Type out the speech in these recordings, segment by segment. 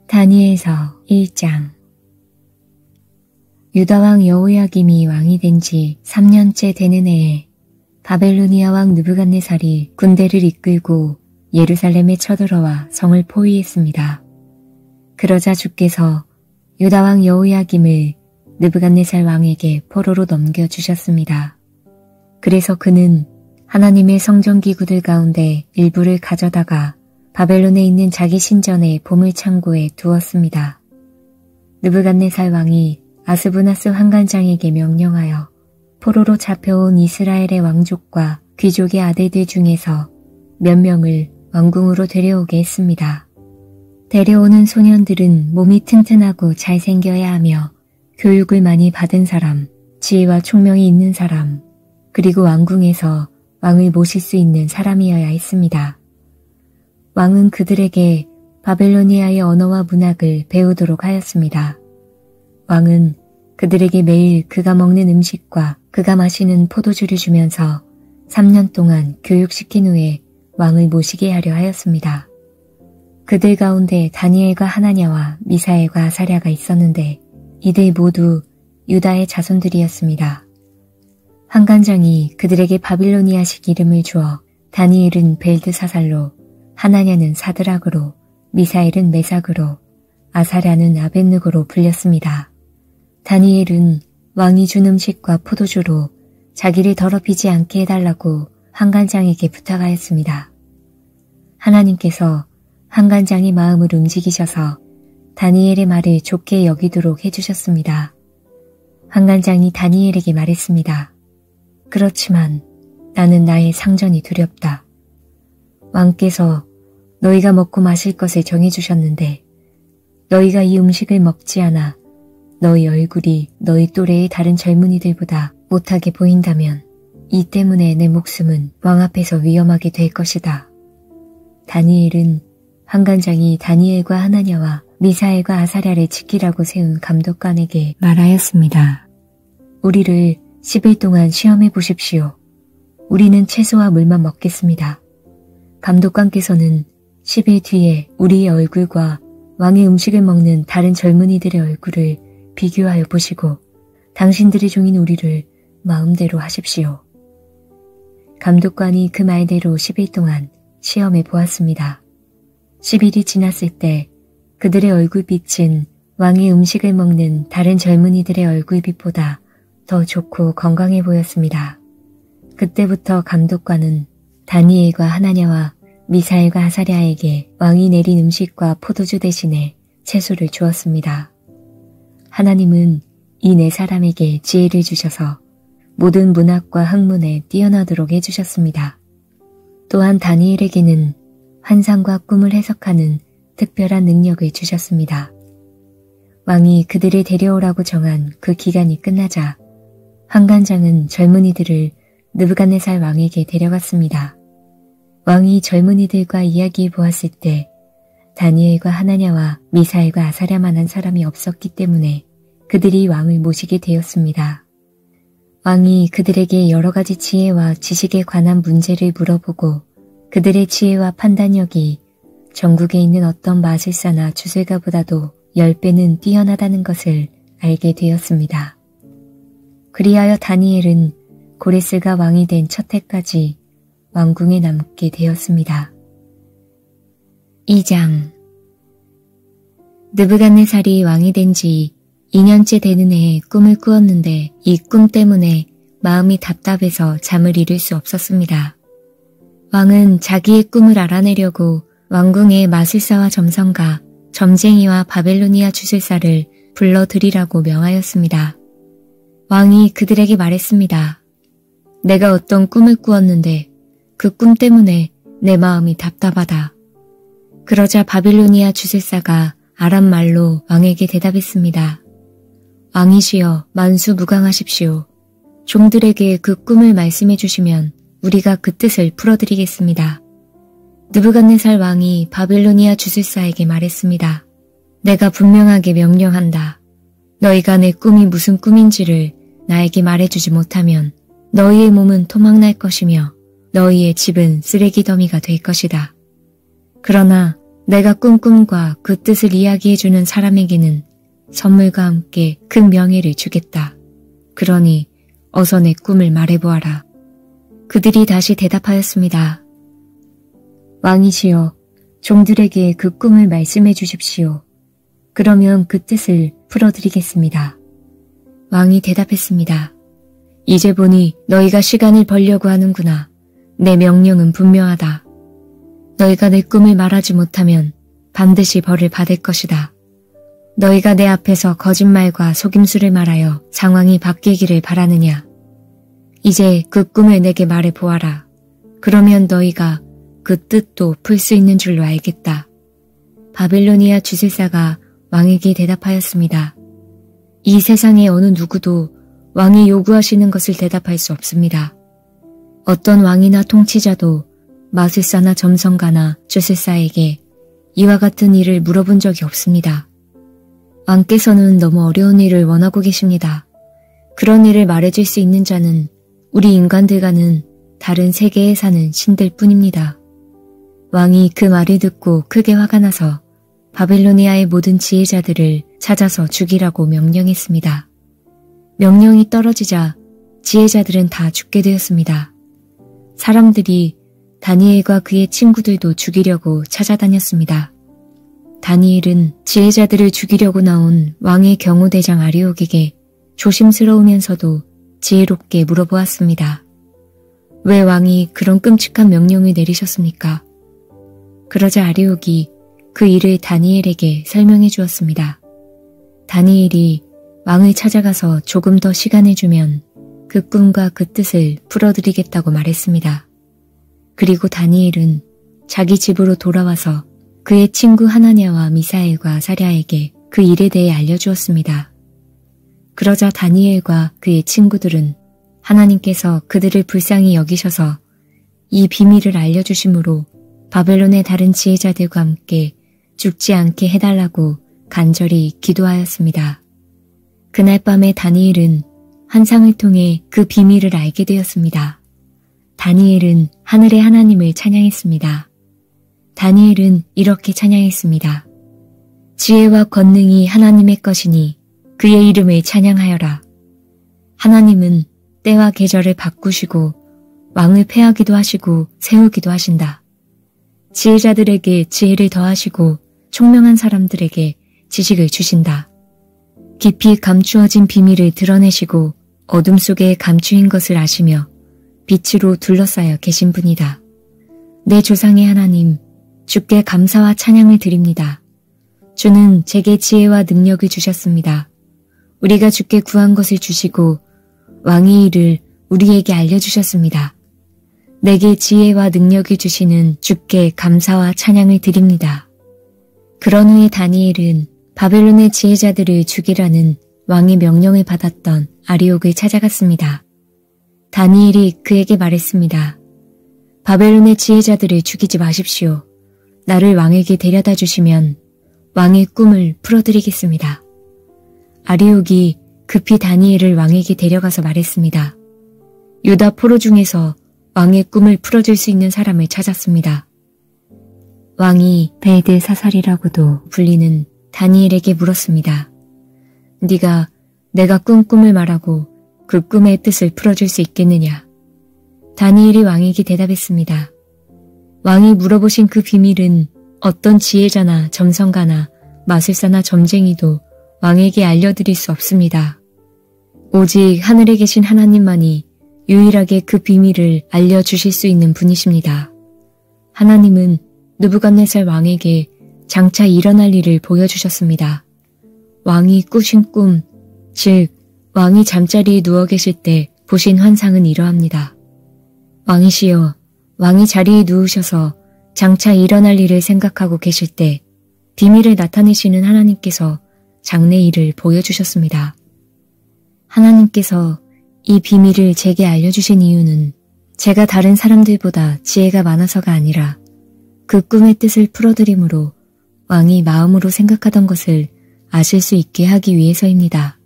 다니엘서 1장. 유다왕 여호야김이 왕이 된 지 3년째 되는 해에 바벨로니아 왕 느부갓네살이 군대를 이끌고 예루살렘에 쳐들어와 성을 포위했습니다. 그러자 주께서 유다왕 여호야김을 느부갓네살 왕에게 포로로 넘겨주셨습니다. 그래서 그는 하나님의 성전기구들 가운데 일부를 가져다가 바벨론에 있는 자기 신전의 보물창고에 두었습니다. 느부갓네살 왕이 아스부나스 환관장에게 명령하여 포로로 잡혀온 이스라엘의 왕족과 귀족의 아들들 중에서 몇 명을 왕궁으로 데려오게 했습니다. 데려오는 소년들은 몸이 튼튼하고 잘생겨야 하며 교육을 많이 받은 사람, 지혜와 총명이 있는 사람, 그리고 왕궁에서 왕을 모실 수 있는 사람이어야 했습니다. 왕은 그들에게 바벨로니아의 언어와 문학을 배우도록 하였습니다. 왕은 그들에게 매일 그가 먹는 음식과 그가 마시는 포도주를 주면서 3년 동안 교육시킨 후에 왕을 모시게 하려 하였습니다. 그들 가운데 다니엘과 하나냐와 미사엘과 아사랴가 있었는데 이들 모두 유다의 자손들이었습니다. 환관장이 그들에게 바빌로니아식 이름을 주어 다니엘은 벨드사살로, 하나냐는 사드락으로, 미사엘은 메삭으로, 아사랴는 아벳느고로 불렸습니다. 다니엘은 왕이 준 음식과 포도주로 자기를 더럽히지 않게 해달라고 환관장에게 부탁하였습니다. 하나님께서 환관장의 마음을 움직이셔서 다니엘의 말을 좋게 여기도록 해주셨습니다. 환관장이 다니엘에게 말했습니다. 그렇지만 나는 나의 상전이 두렵다. 왕께서 너희가 먹고 마실 것을 정해주셨는데 너희가 이 음식을 먹지 않아 너희 얼굴이 너희 또래의 다른 젊은이들보다 못하게 보인다면 이 때문에 내 목숨은 왕 앞에서 위험하게 될 것이다. 다니엘은 환관장이 다니엘과 하나냐와 미사엘과 아사랴를 지키라고 세운 감독관에게 말하였습니다. 우리를 10일 동안 시험해 보십시오. 우리는 채소와 물만 먹겠습니다. 감독관께서는 10일 뒤에 우리의 얼굴과 왕의 음식을 먹는 다른 젊은이들의 얼굴을 비교하여 보시고 당신들의 종인 우리를 마음대로 하십시오. 감독관이 그 말대로 10일 동안 시험해 보았습니다. 10일이 지났을 때 그들의 얼굴빛은 왕의 음식을 먹는 다른 젊은이들의 얼굴빛보다 더 좋고 건강해 보였습니다. 그때부터 감독관은 다니엘과 하나냐와 미사엘과 아사랴에게 왕이 내린 음식과 포도주 대신에 채소를 주었습니다. 하나님은 이 네 사람에게 지혜를 주셔서 모든 문학과 학문에 뛰어나도록 해주셨습니다. 또한 다니엘에게는 환상과 꿈을 해석하는 특별한 능력을 주셨습니다. 왕이 그들을 데려오라고 정한 그 기간이 끝나자 환관장은 젊은이들을 느부갓네살 왕에게 데려갔습니다. 왕이 젊은이들과 이야기해 보았을 때 다니엘과 하나냐와 미사엘과 아사랴만한 사람이 없었기 때문에 그들이 왕을 모시게 되었습니다. 왕이 그들에게 여러 가지 지혜와 지식에 관한 문제를 물어보고 그들의 지혜와 판단력이 전국에 있는 어떤 마술사나 주술가보다도 10배는 뛰어나다는 것을 알게 되었습니다. 그리하여 다니엘은 고레스가 왕이 된 첫 해까지 왕궁에 남게 되었습니다. 2장. 느부갓네살이 왕이 된 지 2년째 되는 해에 꿈을 꾸었는데 이 꿈 때문에 마음이 답답해서 잠을 이룰 수 없었습니다. 왕은 자기의 꿈을 알아내려고 왕궁의 마술사와 점성가, 점쟁이와 바벨로니아 주술사를 불러들이라고 명하였습니다. 왕이 그들에게 말했습니다. 내가 어떤 꿈을 꾸었는데 그 꿈 때문에 내 마음이 답답하다. 그러자 바빌로니아 주술사가 아람 말로 왕에게 대답했습니다. 왕이시여 만수무강하십시오. 종들에게 그 꿈을 말씀해 주시면 우리가 그 뜻을 풀어드리겠습니다. 느부갓네살 왕이 바빌로니아 주술사에게 말했습니다. 내가 분명하게 명령한다. 너희가 내 꿈이 무슨 꿈인지를 나에게 말해주지 못하면 너희의 몸은 토막날 것이며 너희의 집은 쓰레기 더미가 될 것이다. 그러나 내가 꾼 꿈과 그 뜻을 이야기해주는 사람에게는 선물과 함께 큰 명예를 주겠다. 그러니 어서 내 꿈을 말해보아라. 그들이 다시 대답하였습니다. 왕이시여, 종들에게 그 꿈을 말씀해 주십시오. 그러면 그 뜻을 풀어드리겠습니다. 왕이 대답했습니다. 이제 보니 너희가 시간을 벌려고 하는구나. 내 명령은 분명하다. 너희가 내 꿈을 말하지 못하면 반드시 벌을 받을 것이다. 너희가 내 앞에서 거짓말과 속임수를 말하여 상황이 바뀌기를 바라느냐. 이제 그 꿈을 내게 말해보아라. 그러면 너희가 그 뜻도 풀 수 있는 줄로 알겠다. 바빌로니아 주술사가 왕에게 대답하였습니다. 이 세상의 어느 누구도 왕이 요구하시는 것을 대답할 수 없습니다. 어떤 왕이나 통치자도 마술사나 점성가나 주술사에게 이와 같은 일을 물어본 적이 없습니다. 왕께서는 너무 어려운 일을 원하고 계십니다. 그런 일을 말해줄 수 있는 자는 우리 인간들과는 다른 세계에 사는 신들 뿐입니다. 왕이 그 말을 듣고 크게 화가 나서 바빌로니아의 모든 지혜자들을 찾아서 죽이라고 명령했습니다. 명령이 떨어지자 지혜자들은 다 죽게 되었습니다. 사람들이 다니엘과 그의 친구들도 죽이려고 찾아다녔습니다. 다니엘은 지혜자들을 죽이려고 나온 왕의 경호대장 아리옥에게 조심스러우면서도 지혜롭게 물어보았습니다. 왜 왕이 그런 끔찍한 명령을 내리셨습니까? 그러자 아리옥이 그 일을 다니엘에게 설명해 주었습니다. 다니엘이 왕을 찾아가서 조금 더 시간을 주면 그 꿈과 그 뜻을 풀어드리겠다고 말했습니다. 그리고 다니엘은 자기 집으로 돌아와서 그의 친구 하나냐와 미사엘과 사랴에게 그 일에 대해 알려주었습니다. 그러자 다니엘과 그의 친구들은 하나님께서 그들을 불쌍히 여기셔서 이 비밀을 알려주심으로 바벨론의 다른 지혜자들과 함께 죽지 않게 해달라고 간절히 기도하였습니다. 그날 밤에 다니엘은 환상을 통해 그 비밀을 알게 되었습니다. 다니엘은 하늘의 하나님을 찬양했습니다. 다니엘은 이렇게 찬양했습니다. 지혜와 권능이 하나님의 것이니 그의 이름을 찬양하여라. 하나님은 때와 계절을 바꾸시고 왕을 패하기도 하시고 세우기도 하신다. 지혜자들에게 지혜를 더하시고 총명한 사람들에게 지식을 주신다. 깊이 감추어진 비밀을 드러내시고 어둠 속에 감추인 것을 아시며 빛으로 둘러싸여 계신 분이다. 내 조상의 하나님, 주께 감사와 찬양을 드립니다. 주는 제게 지혜와 능력을 주셨습니다. 우리가 주께 구한 것을 주시고 왕의 일을 우리에게 알려주셨습니다. 내게 지혜와 능력을 주시는 주께 감사와 찬양을 드립니다. 그런 후에 다니엘은 바벨론의 지혜자들을 죽이라는 왕의 명령을 받았던 아리옥을 찾아갔습니다. 다니엘이 그에게 말했습니다. 바벨론의 지혜자들을 죽이지 마십시오. 나를 왕에게 데려다 주시면 왕의 꿈을 풀어드리겠습니다. 아리옥이 급히 다니엘을 왕에게 데려가서 말했습니다. 유다 포로 중에서 왕의 꿈을 풀어줄 수 있는 사람을 찾았습니다. 왕이 벨드사살이라고도 불리는 다니엘에게 물었습니다. 네가 내가 꾼 꿈을 말하고 그 꿈의 뜻을 풀어줄 수 있겠느냐? 다니엘이 왕에게 대답했습니다. 왕이 물어보신 그 비밀은 어떤 지혜자나 점성가나 마술사나 점쟁이도 왕에게 알려드릴 수 없습니다. 오직 하늘에 계신 하나님만이 유일하게 그 비밀을 알려주실 수 있는 분이십니다. 하나님은 느부갓네살 왕에게 장차 일어날 일을 보여주셨습니다. 왕이 꾸신 꿈, 즉 왕이 잠자리에 누워 계실 때 보신 환상은 이러합니다. 왕이시여, 왕이 자리에 누우셔서 장차 일어날 일을 생각하고 계실 때 비밀을 나타내시는 하나님께서 장래 일을 보여주셨습니다. 하나님께서 이 비밀을 제게 알려주신 이유는 제가 다른 사람들보다 지혜가 많아서가 아니라 그 꿈의 뜻을 풀어드림으로 왕이 마음으로 생각하던 것을 아실 수 있게 하기 위해서입니다.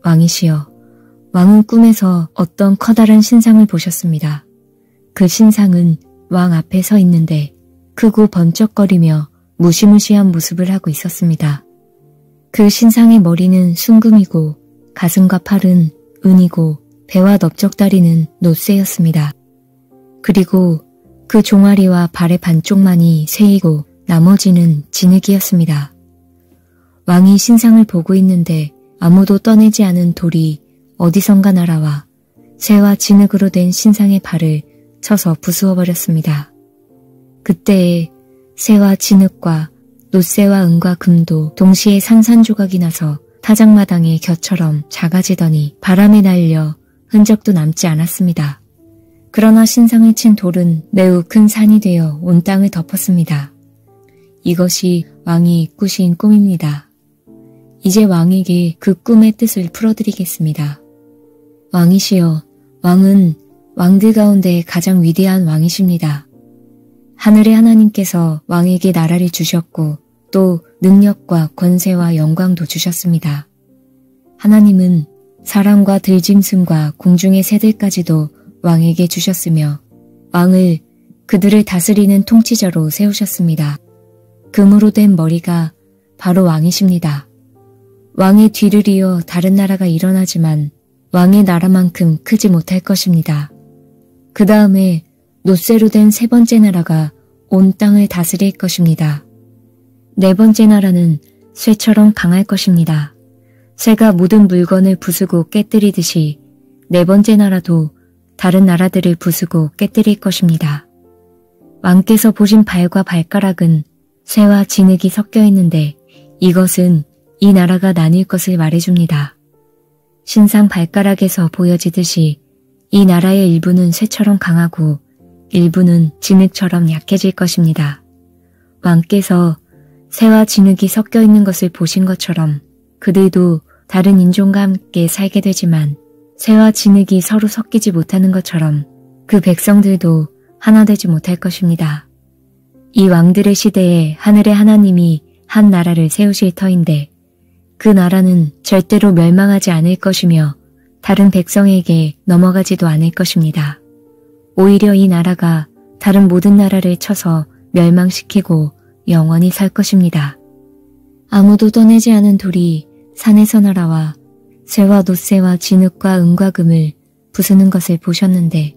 왕이시여, 왕은 꿈에서 어떤 커다란 신상을 보셨습니다. 그 신상은 왕 앞에 서 있는데 크고 번쩍거리며 무시무시한 모습을 하고 있었습니다. 그 신상의 머리는 순금이고 가슴과 팔은 은이고 배와 넓적다리는 놋쇠였습니다. 그리고 그 종아리와 발의 반쪽만이 쇠이고 나머지는 진흙이었습니다. 왕이 신상을 보고 있는데 아무도 떠내지 않은 돌이 어디선가 날아와 쇠와 진흙으로 된 신상의 발을 쳐서 부수어 버렸습니다. 그때에 쇠와 진흙과 놋쇠와 은과 금도 동시에 산산조각이 나서 타작마당의 곁처럼 작아지더니 바람에 날려 흔적도 남지 않았습니다. 그러나 신상을 친 돌은 매우 큰 산이 되어 온 땅을 덮었습니다. 이것이 왕이 꾸신 꿈입니다. 이제 왕에게 그 꿈의 뜻을 풀어드리겠습니다. 왕이시여, 왕은 왕들 가운데 가장 위대한 왕이십니다. 하늘의 하나님께서 왕에게 나라를 주셨고 또 능력과 권세와 영광도 주셨습니다. 하나님은 사람과 들짐승과 공중의 새들까지도 왕에게 주셨으며 왕을 그들을 다스리는 통치자로 세우셨습니다. 금으로 된 머리가 바로 왕이십니다. 왕의 뒤를 이어 다른 나라가 일어나지만 왕의 나라만큼 크지 못할 것입니다. 그 다음에 놋쇠로 된 세 번째 나라가 온 땅을 다스릴 것입니다. 네 번째 나라는 쇠처럼 강할 것입니다. 쇠가 모든 물건을 부수고 깨뜨리듯이 네 번째 나라도 다른 나라들을 부수고 깨뜨릴 것입니다. 왕께서 보신 발과 발가락은 쇠와 진흙이 섞여 있는데 이것은 이 나라가 나뉠 것을 말해줍니다. 신상 발가락에서 보여지듯이 이 나라의 일부는 쇠처럼 강하고 일부는 진흙처럼 약해질 것입니다. 왕께서 쇠와 진흙이 섞여 있는 것을 보신 것처럼 그들도 다른 인종과 함께 살게 되지만 쇠와 진흙이 서로 섞이지 못하는 것처럼 그 백성들도 하나 되지 못할 것입니다. 이 왕들의 시대에 하늘의 하나님이 한 나라를 세우실 터인데 그 나라는 절대로 멸망하지 않을 것이며 다른 백성에게 넘어가지도 않을 것입니다. 오히려 이 나라가 다른 모든 나라를 쳐서 멸망시키고 영원히 살 것입니다. 아무도 떠내지 않은 돌이 산에서 날아와 쇠와 놋쇠와 진흙과 은과 금을 부수는 것을 보셨는데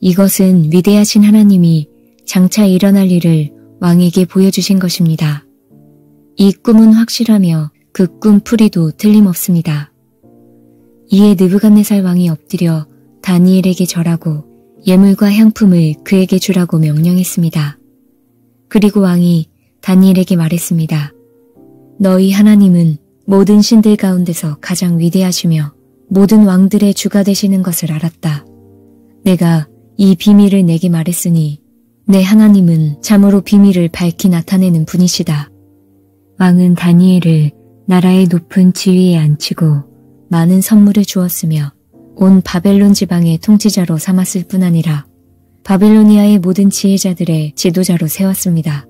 이것은 위대하신 하나님이 장차 일어날 일을 왕에게 보여주신 것입니다. 이 꿈은 확실하며 그 꿈 풀이도 틀림없습니다. 이에 느부갓네살 왕이 엎드려 다니엘에게 절하고 예물과 향품을 그에게 주라고 명령했습니다. 그리고 왕이 다니엘에게 말했습니다. 너희 하나님은 모든 신들 가운데서 가장 위대하시며 모든 왕들의 주가 되시는 것을 알았다. 내가 이 비밀을 내게 말했으니 내 하나님은 참으로 비밀을 밝히 나타내는 분이시다. 왕은 다니엘을 나라의 높은 지위에 앉히고 많은 선물을 주었으며 온 바벨론 지방의 통치자로 삼았을 뿐 아니라 바벨로니아의 모든 지혜자들의 지도자로 세웠습니다.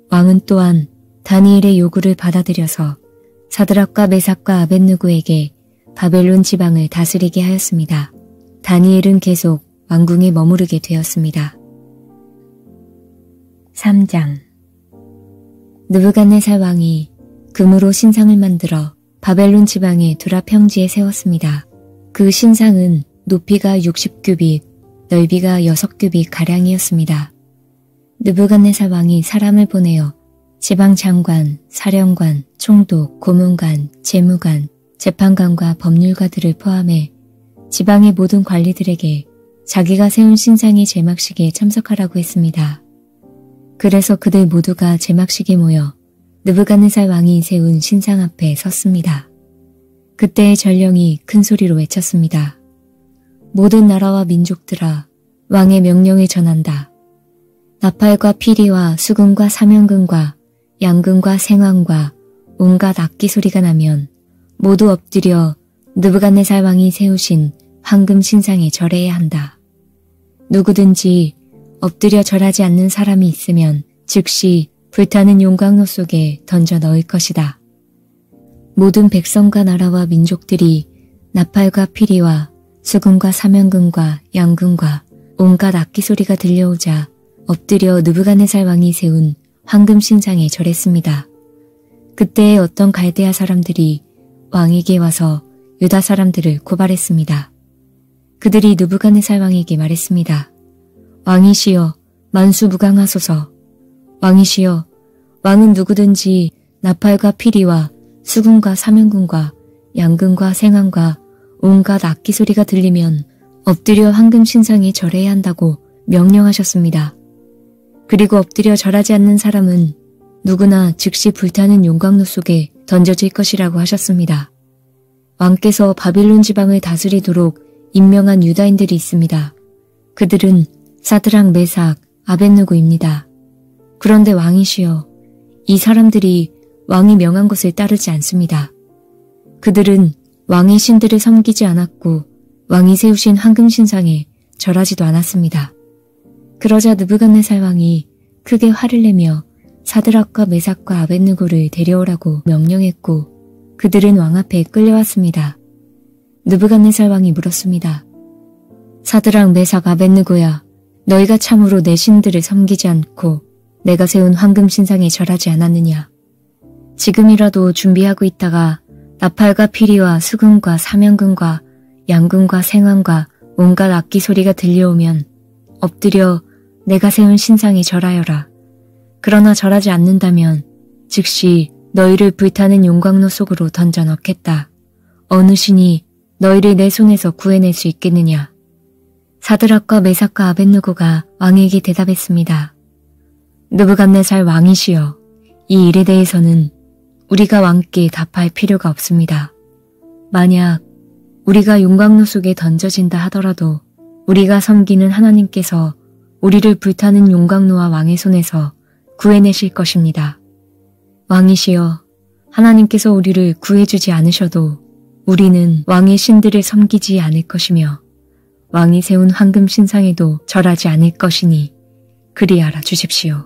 왕은 또한 다니엘의 요구를 받아들여서 사드락과 메삭과 아벳느고에게 바벨론 지방을 다스리게 하였습니다. 다니엘은 계속 왕궁에 머무르게 되었습니다. 3장 느부갓네살 왕이 금으로 신상을 만들어 바벨론 지방의 두라 평지에 세웠습니다. 그 신상은 높이가 60규빗, 넓이가 6규빗 가량이었습니다. 느부갓네살 왕이 사람을 보내어 지방 장관, 사령관, 총독, 고문관, 재무관, 재판관과 법률가들을 포함해 지방의 모든 관리들에게 자기가 세운 신상의 제막식에 참석하라고 했습니다. 그래서 그들 모두가 제막식에 모여 느부갓네살 왕이 세운 신상 앞에 섰습니다. 그때의 전령이 큰 소리로 외쳤습니다. 모든 나라와 민족들아, 왕의 명령을 전한다. 나팔과 피리와 수금과 사면금과 양금과 생황과 온갖 악기 소리가 나면 모두 엎드려 느부갓네살 왕이 세우신 황금 신상에 절해야 한다. 누구든지 엎드려 절하지 않는 사람이 있으면 즉시 불타는 용광로 속에 던져 넣을 것이다. 모든 백성과 나라와 민족들이 나팔과 피리와 수금과 사면금과 양금과 온갖 악기 소리가 들려오자 엎드려 느부갓네살 왕이 세운 황금 신상에 절했습니다. 그때 어떤 갈대아 사람들이 왕에게 와서 유다 사람들을 고발했습니다. 그들이 느부갓네살 왕에게 말했습니다. 왕이시여, 만수무강하소서. 왕이시여, 왕은 누구든지 나팔과 피리와 수금과 사면금과 양금과 생황과 온갖 악기 소리가 들리면 엎드려 황금 신상에 절해야 한다고 명령하셨습니다. 그리고 엎드려 절하지 않는 사람은 누구나 즉시 불타는 용광로 속에 던져질 것이라고 하셨습니다. 왕께서 바빌론 지방을 다스리도록 임명한 유다인들이 있습니다. 그들은 사드락, 메삭, 아벳느고입니다. 그런데 왕이시여, 이 사람들이 왕이 명한 것을 따르지 않습니다. 그들은 왕의 신들을 섬기지 않았고 왕이 세우신 황금 신상에 절하지도 않았습니다. 그러자 느부갓네살 왕이 크게 화를 내며 사드락과 메삭과 아벳느고를 데려오라고 명령했고 그들은 왕 앞에 끌려왔습니다. 느부갓네살 왕이 물었습니다. 사드락, 메삭, 아벳느고야, 너희가 참으로 내 신들을 섬기지 않고 내가 세운 황금 신상에 절하지 않았느냐? 지금이라도 준비하고 있다가 나팔과 피리와 수금과 사면금과 양금과 생황과 온갖 악기 소리가 들려오면 엎드려 내가 세운 신상에 절하여라. 그러나 절하지 않는다면 즉시 너희를 불타는 용광로 속으로 던져 넣겠다. 어느 신이 너희를 내 손에서 구해낼 수 있겠느냐? 사드락과 메삭과 아벳느고가 왕에게 대답했습니다. 느부갓네살 왕이시여, 이 일에 대해서는 우리가 왕께 답할 필요가 없습니다. 만약 우리가 용광로 속에 던져진다 하더라도 우리가 섬기는 하나님께서 우리를 불타는 용광로와 왕의 손에서 구해내실 것입니다. 왕이시여, 하나님께서 우리를 구해주지 않으셔도 우리는 왕의 신들을 섬기지 않을 것이며 왕이 세운 황금 신상에도 절하지 않을 것이니 그리 알아 주십시오.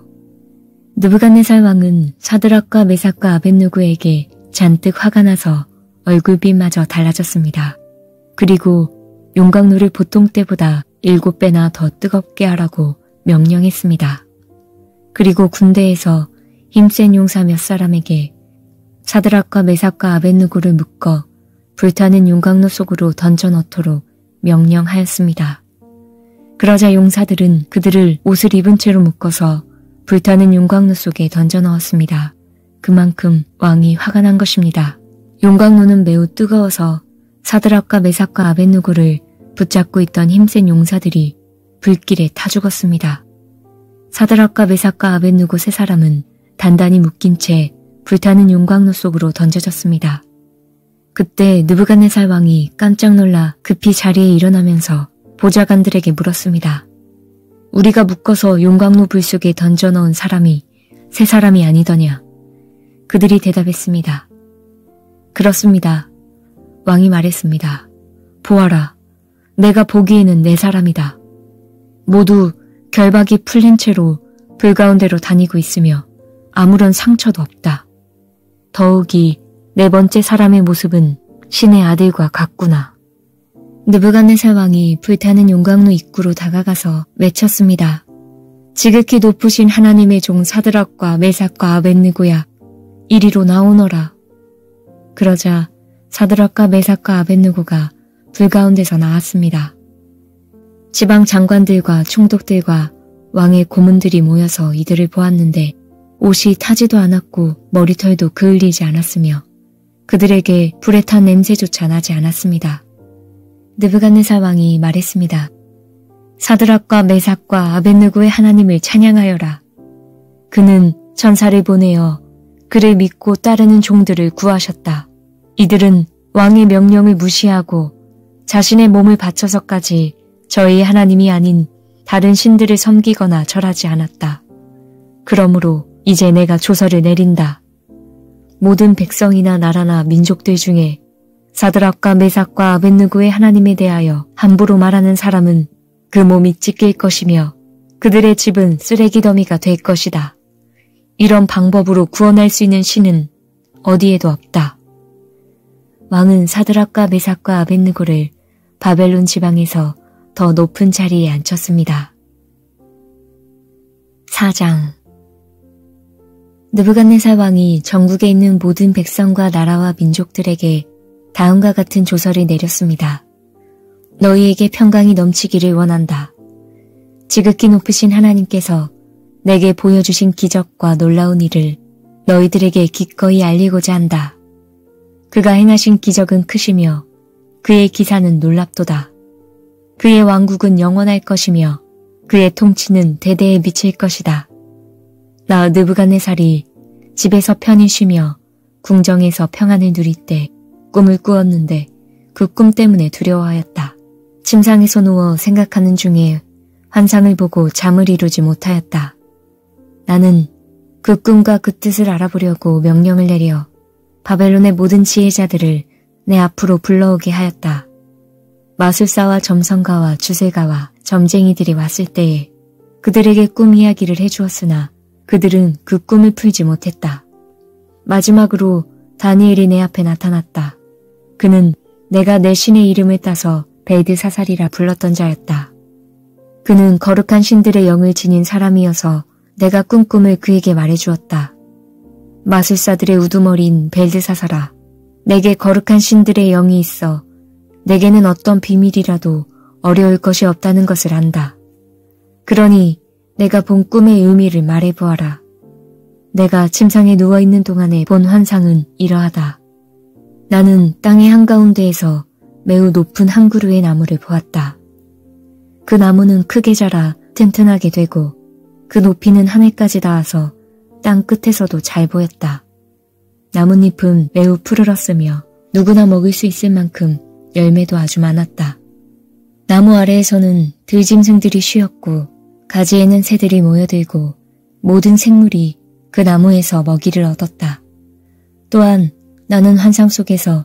느부갓네살 왕은 사드락과 메삭과 아벳느고에게 잔뜩 화가 나서 얼굴빛마저 달라졌습니다. 그리고 용광로를 보통 때보다 7배나 더 뜨겁게 하라고 명령했습니다. 그리고 군대에서 힘센 용사 몇 사람에게 사드락과 메삭과 아벳느고를 묶어 불타는 용광로 속으로 던져 넣도록 명령하였습니다. 그러자 용사들은 그들을 옷을 입은 채로 묶어서 불타는 용광로 속에 던져 넣었습니다. 그만큼 왕이 화가 난 것입니다. 용광로는 매우 뜨거워서 사드락과 메삭과 아벳느고를 붙잡고 있던 힘센 용사들이 불길에 타 죽었습니다. 사드락과 메삭과 아벳느고 세 사람은 단단히 묶인 채 불타는 용광로 속으로 던져졌습니다. 그때 느부갓네살 왕이 깜짝 놀라 급히 자리에 일어나면서 보좌관들에게 물었습니다. 우리가 묶어서 용광로 불 속에 던져 넣은 사람이 세 사람이 아니더냐? 그들이 대답했습니다. 그렇습니다. 왕이 말했습니다. 보아라, 내가 보기에는 네 사람이다. 모두 결박이 풀린 채로 불 가운데로 다니고 있으며 아무런 상처도 없다. 더욱이 네 번째 사람의 모습은 신의 아들과 같구나. 느부갓네살 왕이 불타는 용광로 입구로 다가가서 외쳤습니다. 지극히 높으신 하나님의 종 사드락과 메삭과 아벳느고야, 이리로 나오너라. 그러자 사드락과 메삭과 아벳느고가 불 가운데서 나왔습니다. 지방 장관들과 총독들과 왕의 고문들이 모여서 이들을 보았는데 옷이 타지도 않았고 머리털도 그을리지 않았으며 그들에게 불에 탄 냄새조차 나지 않았습니다. 느부갓네살 왕이 말했습니다. 사드락과 메삭과 아벳느고의 하나님을 찬양하여라. 그는 천사를 보내어 그를 믿고 따르는 종들을 구하셨다. 이들은 왕의 명령을 무시하고 자신의 몸을 바쳐서까지 저희 하나님이 아닌 다른 신들을 섬기거나 절하지 않았다. 그러므로 이제 내가 조서를 내린다. 모든 백성이나 나라나 민족들 중에 사드락과 메삭과 아벳느고의 하나님에 대하여 함부로 말하는 사람은 그 몸이 찢길 것이며 그들의 집은 쓰레기 더미가 될 것이다. 이런 방법으로 구원할 수 있는 신은 어디에도 없다. 왕은 사드락과 메삭과 아벳느고를 바벨론 지방에서 더 높은 자리에 앉혔습니다. 4장 느부갓네살 왕이 전국에 있는 모든 백성과 나라와 민족들에게 다음과 같은 조서를 내렸습니다. 너희에게 평강이 넘치기를 원한다. 지극히 높으신 하나님께서 내게 보여주신 기적과 놀라운 일을 너희들에게 기꺼이 알리고자 한다. 그가 행하신 기적은 크시며 그의 기사는 놀랍도다. 그의 왕국은 영원할 것이며 그의 통치는 대대에 미칠 것이다. 나 느부갓네살이 집에서 편히 쉬며 궁정에서 평안을 누릴 때 꿈을 꾸었는데 그 꿈 때문에 두려워하였다. 침상에서 누워 생각하는 중에 환상을 보고 잠을 이루지 못하였다. 나는 그 꿈과 그 뜻을 알아보려고 명령을 내려 바벨론의 모든 지혜자들을 내 앞으로 불러오게 하였다. 마술사와 점성가와 주술가와 점쟁이들이 왔을 때에 그들에게 꿈 이야기를 해주었으나 그들은 그 꿈을 풀지 못했다. 마지막으로 다니엘이 내 앞에 나타났다. 그는 내가 내 신의 이름을 따서 벨드사살이라 불렀던 자였다. 그는 거룩한 신들의 영을 지닌 사람이어서 내가 꾼 꿈을 그에게 말해주었다. 마술사들의 우두머리인 벨드사살아, 내게 거룩한 신들의 영이 있어 내게는 어떤 비밀이라도 어려울 것이 없다는 것을 안다. 그러니 내가 본 꿈의 의미를 말해보아라. 내가 침상에 누워있는 동안에 본 환상은 이러하다. 나는 땅의 한가운데에서 매우 높은 한 그루의 나무를 보았다. 그 나무는 크게 자라 튼튼하게 되고 그 높이는 하늘까지 닿아서 땅 끝에서도 잘 보였다. 나뭇잎은 매우 푸르렀으며 누구나 먹을 수 있을 만큼 열매도 아주 많았다. 나무 아래에서는 들짐승들이 쉬었고 가지에는 새들이 모여들고 모든 생물이 그 나무에서 먹이를 얻었다. 또한 나는 환상 속에서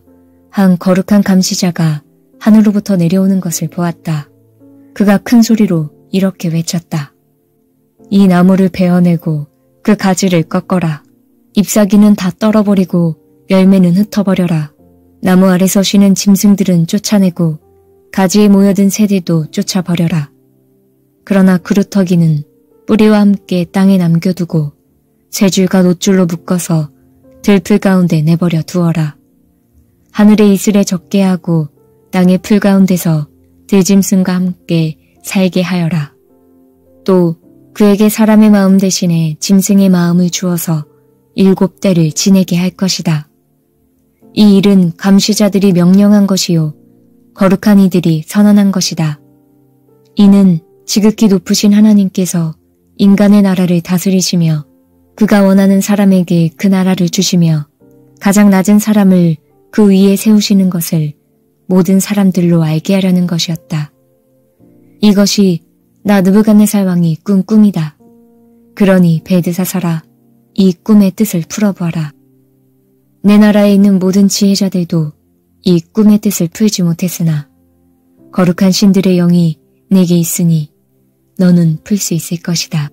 한 거룩한 감시자가 하늘로부터 내려오는 것을 보았다. 그가 큰 소리로 이렇게 외쳤다. 이 나무를 베어내고 그 가지를 꺾어라. 잎사귀는 다 떨어버리고 열매는 흩어버려라. 나무 아래서 쉬는 짐승들은 쫓아내고 가지에 모여든 새들도 쫓아버려라. 그러나 그루터기는 뿌리와 함께 땅에 남겨두고 세 줄과 놋줄로 묶어서 들풀 가운데 내버려 두어라. 하늘의 이슬에 적게 하고 땅의 풀 가운데서 들짐승과 함께 살게 하여라. 또 그에게 사람의 마음 대신에 짐승의 마음을 주어서 7대를 지내게 할 것이다. 이 일은 감시자들이 명령한 것이요 거룩한 이들이 선언한 것이다. 이는 지극히 높으신 하나님께서 인간의 나라를 다스리시며 그가 원하는 사람에게 그 나라를 주시며 가장 낮은 사람을 그 위에 세우시는 것을 모든 사람들로 알게 하려는 것이었다. 이것이 나 느부갓네살 왕이 꾼 꿈이다. 그러니 벨드사살아, 이 꿈의 뜻을 풀어보아라. 내 나라에 있는 모든 지혜자들도 이 꿈의 뜻을 풀지 못했으나 거룩한 신들의 영이 내게 있으니 너는 풀 수 있을 것이다.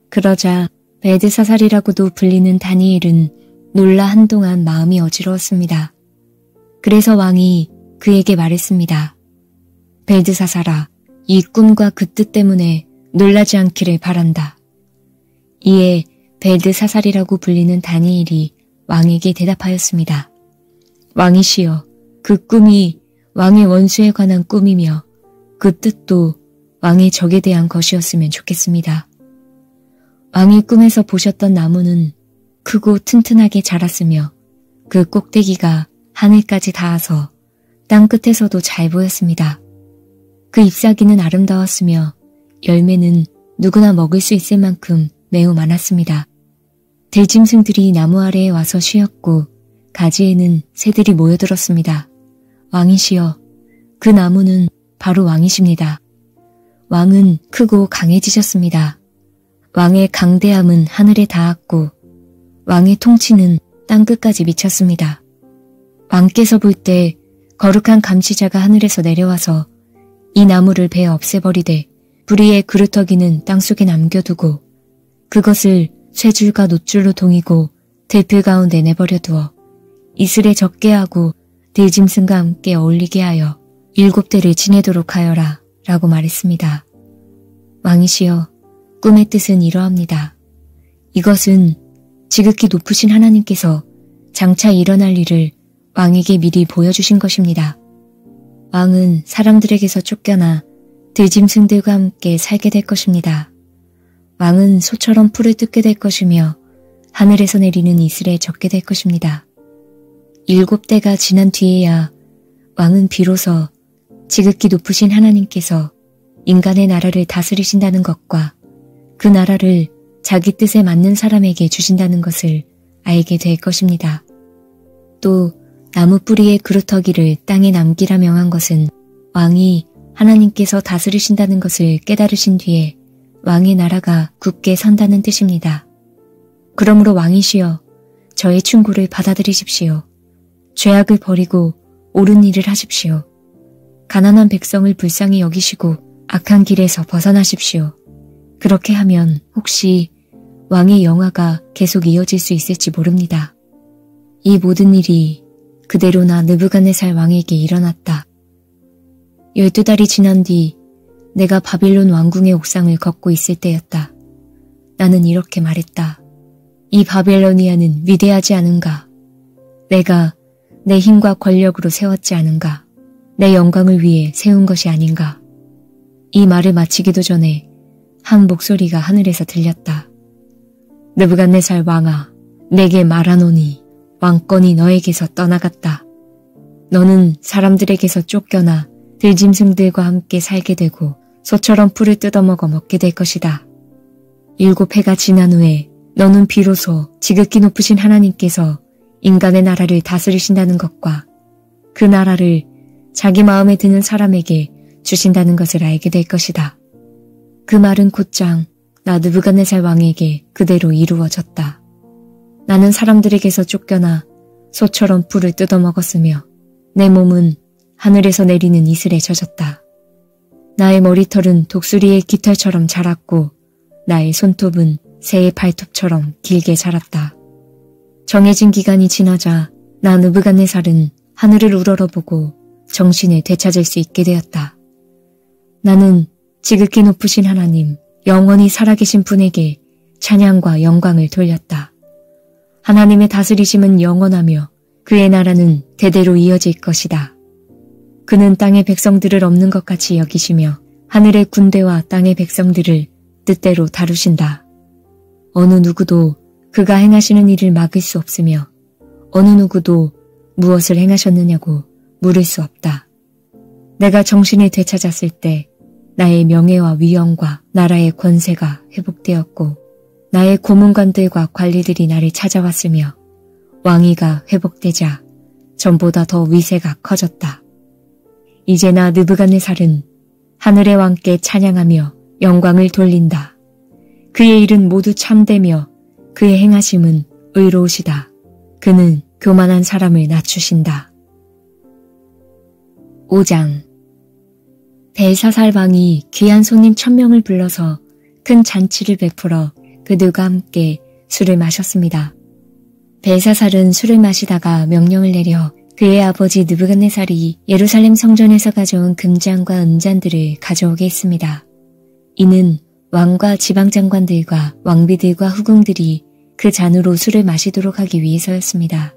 그러자 벨드사살이라고도 불리는 다니엘은 놀라 한동안 마음이 어지러웠습니다. 그래서 왕이 그에게 말했습니다. 벨드사살아, 이 꿈과 그 뜻 때문에 놀라지 않기를 바란다. 이에 벨드사살이라고 불리는 다니엘이 왕에게 대답하였습니다. 왕이시여, 그 꿈이 왕의 원수에 관한 꿈이며 그 뜻도 왕의 적에 대한 것이었으면 좋겠습니다. 왕이 꿈에서 보셨던 나무는 크고 튼튼하게 자랐으며 그 꼭대기가 하늘까지 닿아서 땅 끝에서도 잘 보였습니다. 그 잎사귀는 아름다웠으며 열매는 누구나 먹을 수 있을 만큼 매우 많았습니다. 들짐승들이 나무 아래에 와서 쉬었고 가지에는 새들이 모여들었습니다. 왕이시여, 그 나무는 바로 왕이십니다. 왕은 크고 강해지셨습니다. 왕의 강대함은 하늘에 닿았고 왕의 통치는 땅끝까지 미쳤습니다. 왕께서 볼 때 거룩한 감시자가 하늘에서 내려와서 이 나무를 베어 없애버리되 불의의 그루터기는 땅속에 남겨두고 그것을 쇠줄과 놋줄로 동이고 들풀 가운데 내버려두어 이슬에 적게 하고 들짐승과 함께 어울리게 하여 7대를 지내도록 하여라 라고 말했습니다. 왕이시여, 꿈의 뜻은 이러합니다. 이것은 지극히 높으신 하나님께서 장차 일어날 일을 왕에게 미리 보여주신 것입니다. 왕은 사람들에게서 쫓겨나 들짐승들과 함께 살게 될 것입니다. 왕은 소처럼 풀을 뜯게 될 것이며 하늘에서 내리는 이슬에 젖게 될 것입니다. 7대가 지난 뒤에야 왕은 비로소 지극히 높으신 하나님께서 인간의 나라를 다스리신다는 것과 그 나라를 자기 뜻에 맞는 사람에게 주신다는 것을 알게 될 것입니다. 또 나무 뿌리의 그루터기를 땅에 남기라 명한 것은 왕이 하나님께서 다스리신다는 것을 깨달으신 뒤에 왕의 나라가 굳게 선다는 뜻입니다. 그러므로 왕이시여 저의 충고를 받아들이십시오. 죄악을 버리고 옳은 일을 하십시오. 가난한 백성을 불쌍히 여기시고 악한 길에서 벗어나십시오. 그렇게 하면 혹시 왕의 영화가 계속 이어질 수 있을지 모릅니다. 이 모든 일이 그대로나 느부갓네살 왕에게 일어났다. 12달이 지난 뒤 내가 바빌론 왕궁의 옥상을 걷고 있을 때였다. 나는 이렇게 말했다. 이 바벨로니아는 위대하지 않은가? 내가 내 힘과 권력으로 세웠지 않은가? 내 영광을 위해 세운 것이 아닌가? 이 말을 마치기도 전에 한 목소리가 하늘에서 들렸다. 느부갓네살 왕아, 내게 말하노니 왕권이 너에게서 떠나갔다. 너는 사람들에게서 쫓겨나 들짐승들과 함께 살게 되고 소처럼 풀을 뜯어먹어 먹게 될 것이다. 7해가 지난 후에 너는 비로소 지극히 높으신 하나님께서 인간의 나라를 다스리신다는 것과 그 나라를 자기 마음에 드는 사람에게 주신다는 것을 알게 될 것이다. 그 말은 곧장 나 느부갓네살 왕에게 그대로 이루어졌다. 나는 사람들에게서 쫓겨나 소처럼 풀을 뜯어먹었으며 내 몸은 하늘에서 내리는 이슬에 젖었다. 나의 머리털은 독수리의 깃털처럼 자랐고 나의 손톱은 새의 발톱처럼 길게 자랐다. 정해진 기간이 지나자 나 느부갓네살은 하늘을 우러러보고 정신을 되찾을 수 있게 되었다. 나는 지극히 높으신 하나님, 영원히 살아계신 분에게 찬양과 영광을 돌렸다. 하나님의 다스리심은 영원하며 그의 나라는 대대로 이어질 것이다. 그는 땅의 백성들을 없는 것 같이 여기시며 하늘의 군대와 땅의 백성들을 뜻대로 다루신다. 어느 누구도 그가 행하시는 일을 막을 수 없으며 어느 누구도 무엇을 행하셨느냐고 물을 수 없다. 내가 정신을 되찾았을 때 나의 명예와 위엄과 나라의 권세가 회복되었고 나의 고문관들과 관리들이 나를 찾아왔으며 왕위가 회복되자 전보다 더 위세가 커졌다. 이제 나 느부갓네살은 하늘의 왕께 찬양하며 영광을 돌린다. 그의 일은 모두 참되며 그의 행하심은 의로우시다. 그는 교만한 사람을 낮추신다. 5장. 벨사살 왕이 귀한 손님 1000명을 불러서 큰 잔치를 베풀어 그들과 함께 술을 마셨습니다. 벨사살은 술을 마시다가 명령을 내려 그의 아버지 느부갓네살이 예루살렘 성전에서 가져온 금잔과 은잔들을 가져오게 했습니다. 이는 왕과 지방장관들과 왕비들과 후궁들이 그 잔으로 술을 마시도록 하기 위해서였습니다.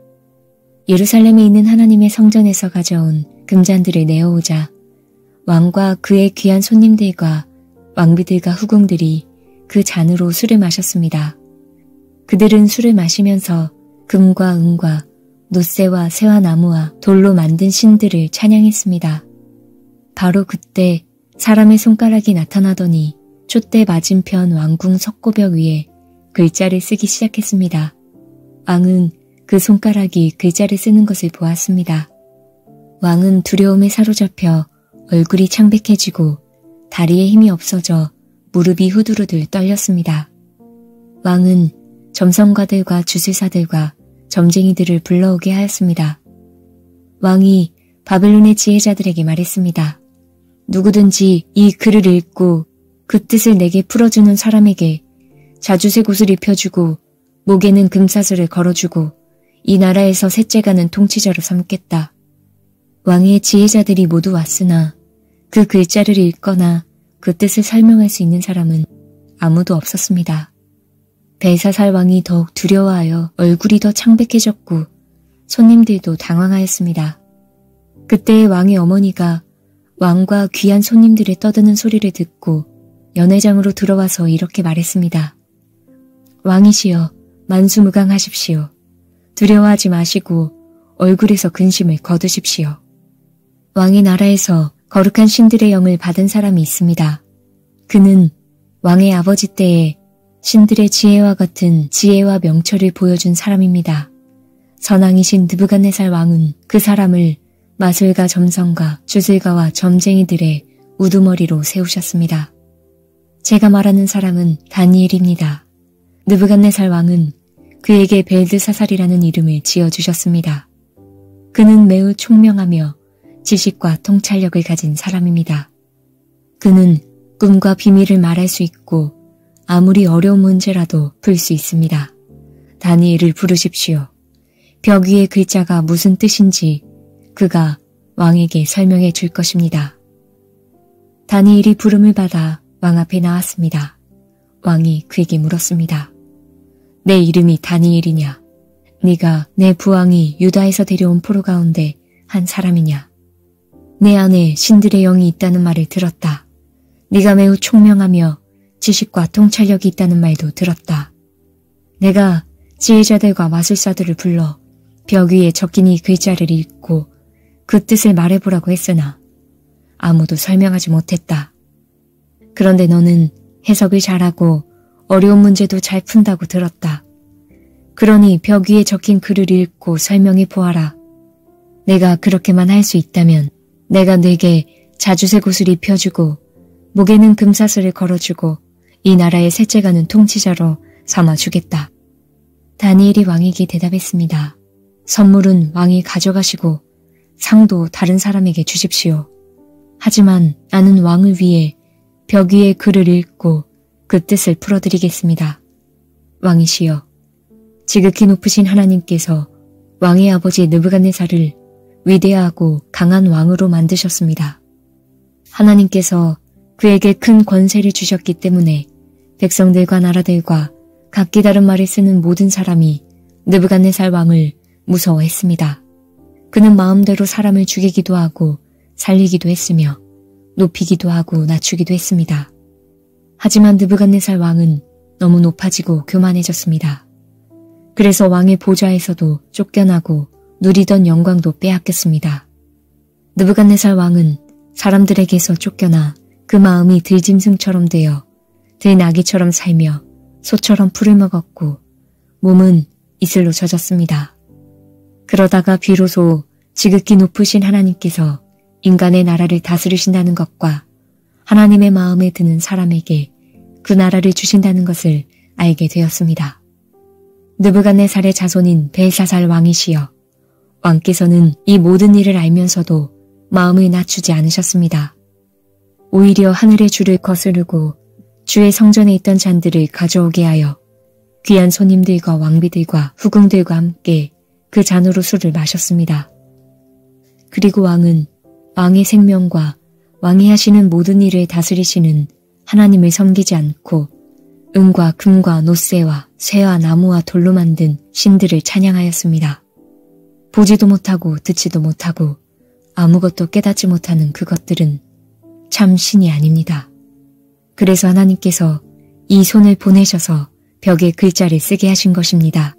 예루살렘에 있는 하나님의 성전에서 가져온 금잔들을 내어오자 왕과 그의 귀한 손님들과 왕비들과 후궁들이 그 잔으로 술을 마셨습니다. 그들은 술을 마시면서 금과 은과 놋새와 새와 나무와 돌로 만든 신들을 찬양했습니다. 바로 그때 사람의 손가락이 나타나더니 촛대 맞은편 왕궁 석고벽 위에 글자를 쓰기 시작했습니다. 왕은 그 손가락이 글자를 쓰는 것을 보았습니다. 왕은 두려움에 사로잡혀 얼굴이 창백해지고 다리에 힘이 없어져 무릎이 후두루들 떨렸습니다. 왕은 점성가들과 주술사들과 점쟁이들을 불러오게 하였습니다. 왕이 바벨론의 지혜자들에게 말했습니다. 누구든지 이 글을 읽고 그 뜻을 내게 풀어주는 사람에게 자주색 옷을 입혀주고 목에는 금사슬을 걸어주고 이 나라에서 셋째가는 통치자로 삼겠다. 왕의 지혜자들이 모두 왔으나 그 글자를 읽거나 그 뜻을 설명할 수 있는 사람은 아무도 없었습니다. 벨사살 왕이 더욱 두려워하여 얼굴이 더 창백해졌고 손님들도 당황하였습니다. 그때 왕의 어머니가 왕과 귀한 손님들의 떠드는 소리를 듣고 연회장으로 들어와서 이렇게 말했습니다. 왕이시여, 만수무강하십시오. 두려워하지 마시고 얼굴에서 근심을 거두십시오. 왕의 나라에서 거룩한 신들의 영을 받은 사람이 있습니다. 그는 왕의 아버지 때에 신들의 지혜와 같은 지혜와 명철을 보여준 사람입니다. 선왕이신 느부갓네살 왕은 그 사람을 마술과 점성가, 주술가와 점쟁이들의 우두머리로 세우셨습니다. 제가 말하는 사람은 다니엘입니다. 느부갓네살 왕은 그에게 벨드사살이라는 이름을 지어주셨습니다. 그는 매우 총명하며 지식과 통찰력을 가진 사람입니다. 그는 꿈과 비밀을 말할 수 있고 아무리 어려운 문제라도 풀 수 있습니다. 다니엘을 부르십시오. 벽 위의 글자가 무슨 뜻인지 그가 왕에게 설명해 줄 것입니다. 다니엘이 부름을 받아 왕 앞에 나왔습니다. 왕이 그에게 물었습니다. 내 이름이 다니엘이냐? 네가 내 부왕이 유다에서 데려온 포로 가운데 한 사람이냐? 내 안에 신들의 영이 있다는 말을 들었다. 네가 매우 총명하며 지식과 통찰력이 있다는 말도 들었다. 내가 지혜자들과 마술사들을 불러 벽 위에 적힌 이 글자를 읽고 그 뜻을 말해보라고 했으나 아무도 설명하지 못했다. 그런데 너는 해석을 잘하고 어려운 문제도 잘 푼다고 들었다. 그러니 벽 위에 적힌 글을 읽고 설명해 보아라. 내가 그렇게만 할 수 있다면 내가 네게 자주색 옷을 입혀주고 목에는 금사슬을 걸어주고 이 나라의 셋째 가는 통치자로 삼아주겠다. 다니엘이 왕에게 대답했습니다. 선물은 왕이 가져가시고 상도 다른 사람에게 주십시오. 하지만 나는 왕을 위해 벽 위에 글을 읽고 그 뜻을 풀어드리겠습니다. 왕이시여, 지극히 높으신 하나님께서 왕의 아버지 느부갓네살을 위대하고 강한 왕으로 만드셨습니다. 하나님께서 그에게 큰 권세를 주셨기 때문에 백성들과 나라들과 각기 다른 말을 쓰는 모든 사람이 느부갓네살 왕을 무서워했습니다. 그는 마음대로 사람을 죽이기도 하고 살리기도 했으며 높이기도 하고 낮추기도 했습니다. 하지만 느부갓네살 왕은 너무 높아지고 교만해졌습니다. 그래서 왕의 보좌에서도 쫓겨나고 누리던 영광도 빼앗겼습니다. 느부갓네살 왕은 사람들에게서 쫓겨나 그 마음이 들짐승처럼 되어 들나귀처럼 살며 소처럼 풀을 먹었고 몸은 이슬로 젖었습니다. 그러다가 비로소 지극히 높으신 하나님께서 인간의 나라를 다스리신다는 것과 하나님의 마음에 드는 사람에게 그 나라를 주신다는 것을 알게 되었습니다. 느부갓네살의 자손인 벨사살 왕이시여, 왕께서는 이 모든 일을 알면서도 마음을 낮추지 않으셨습니다. 오히려 하늘의 주를 거스르고 주의 성전에 있던 잔들을 가져오게 하여 귀한 손님들과 왕비들과 후궁들과 함께 그 잔으로 술을 마셨습니다. 그리고 왕은 왕의 생명과 왕이 하시는 모든 일을 다스리시는 하나님을 섬기지 않고 은과 금과 노쇠와 쇠와 나무와 돌로 만든 신들을 찬양하였습니다. 보지도 못하고 듣지도 못하고 아무것도 깨닫지 못하는 그것들은 참 신이 아닙니다. 그래서 하나님께서 이 손을 보내셔서 벽에 글자를 쓰게 하신 것입니다.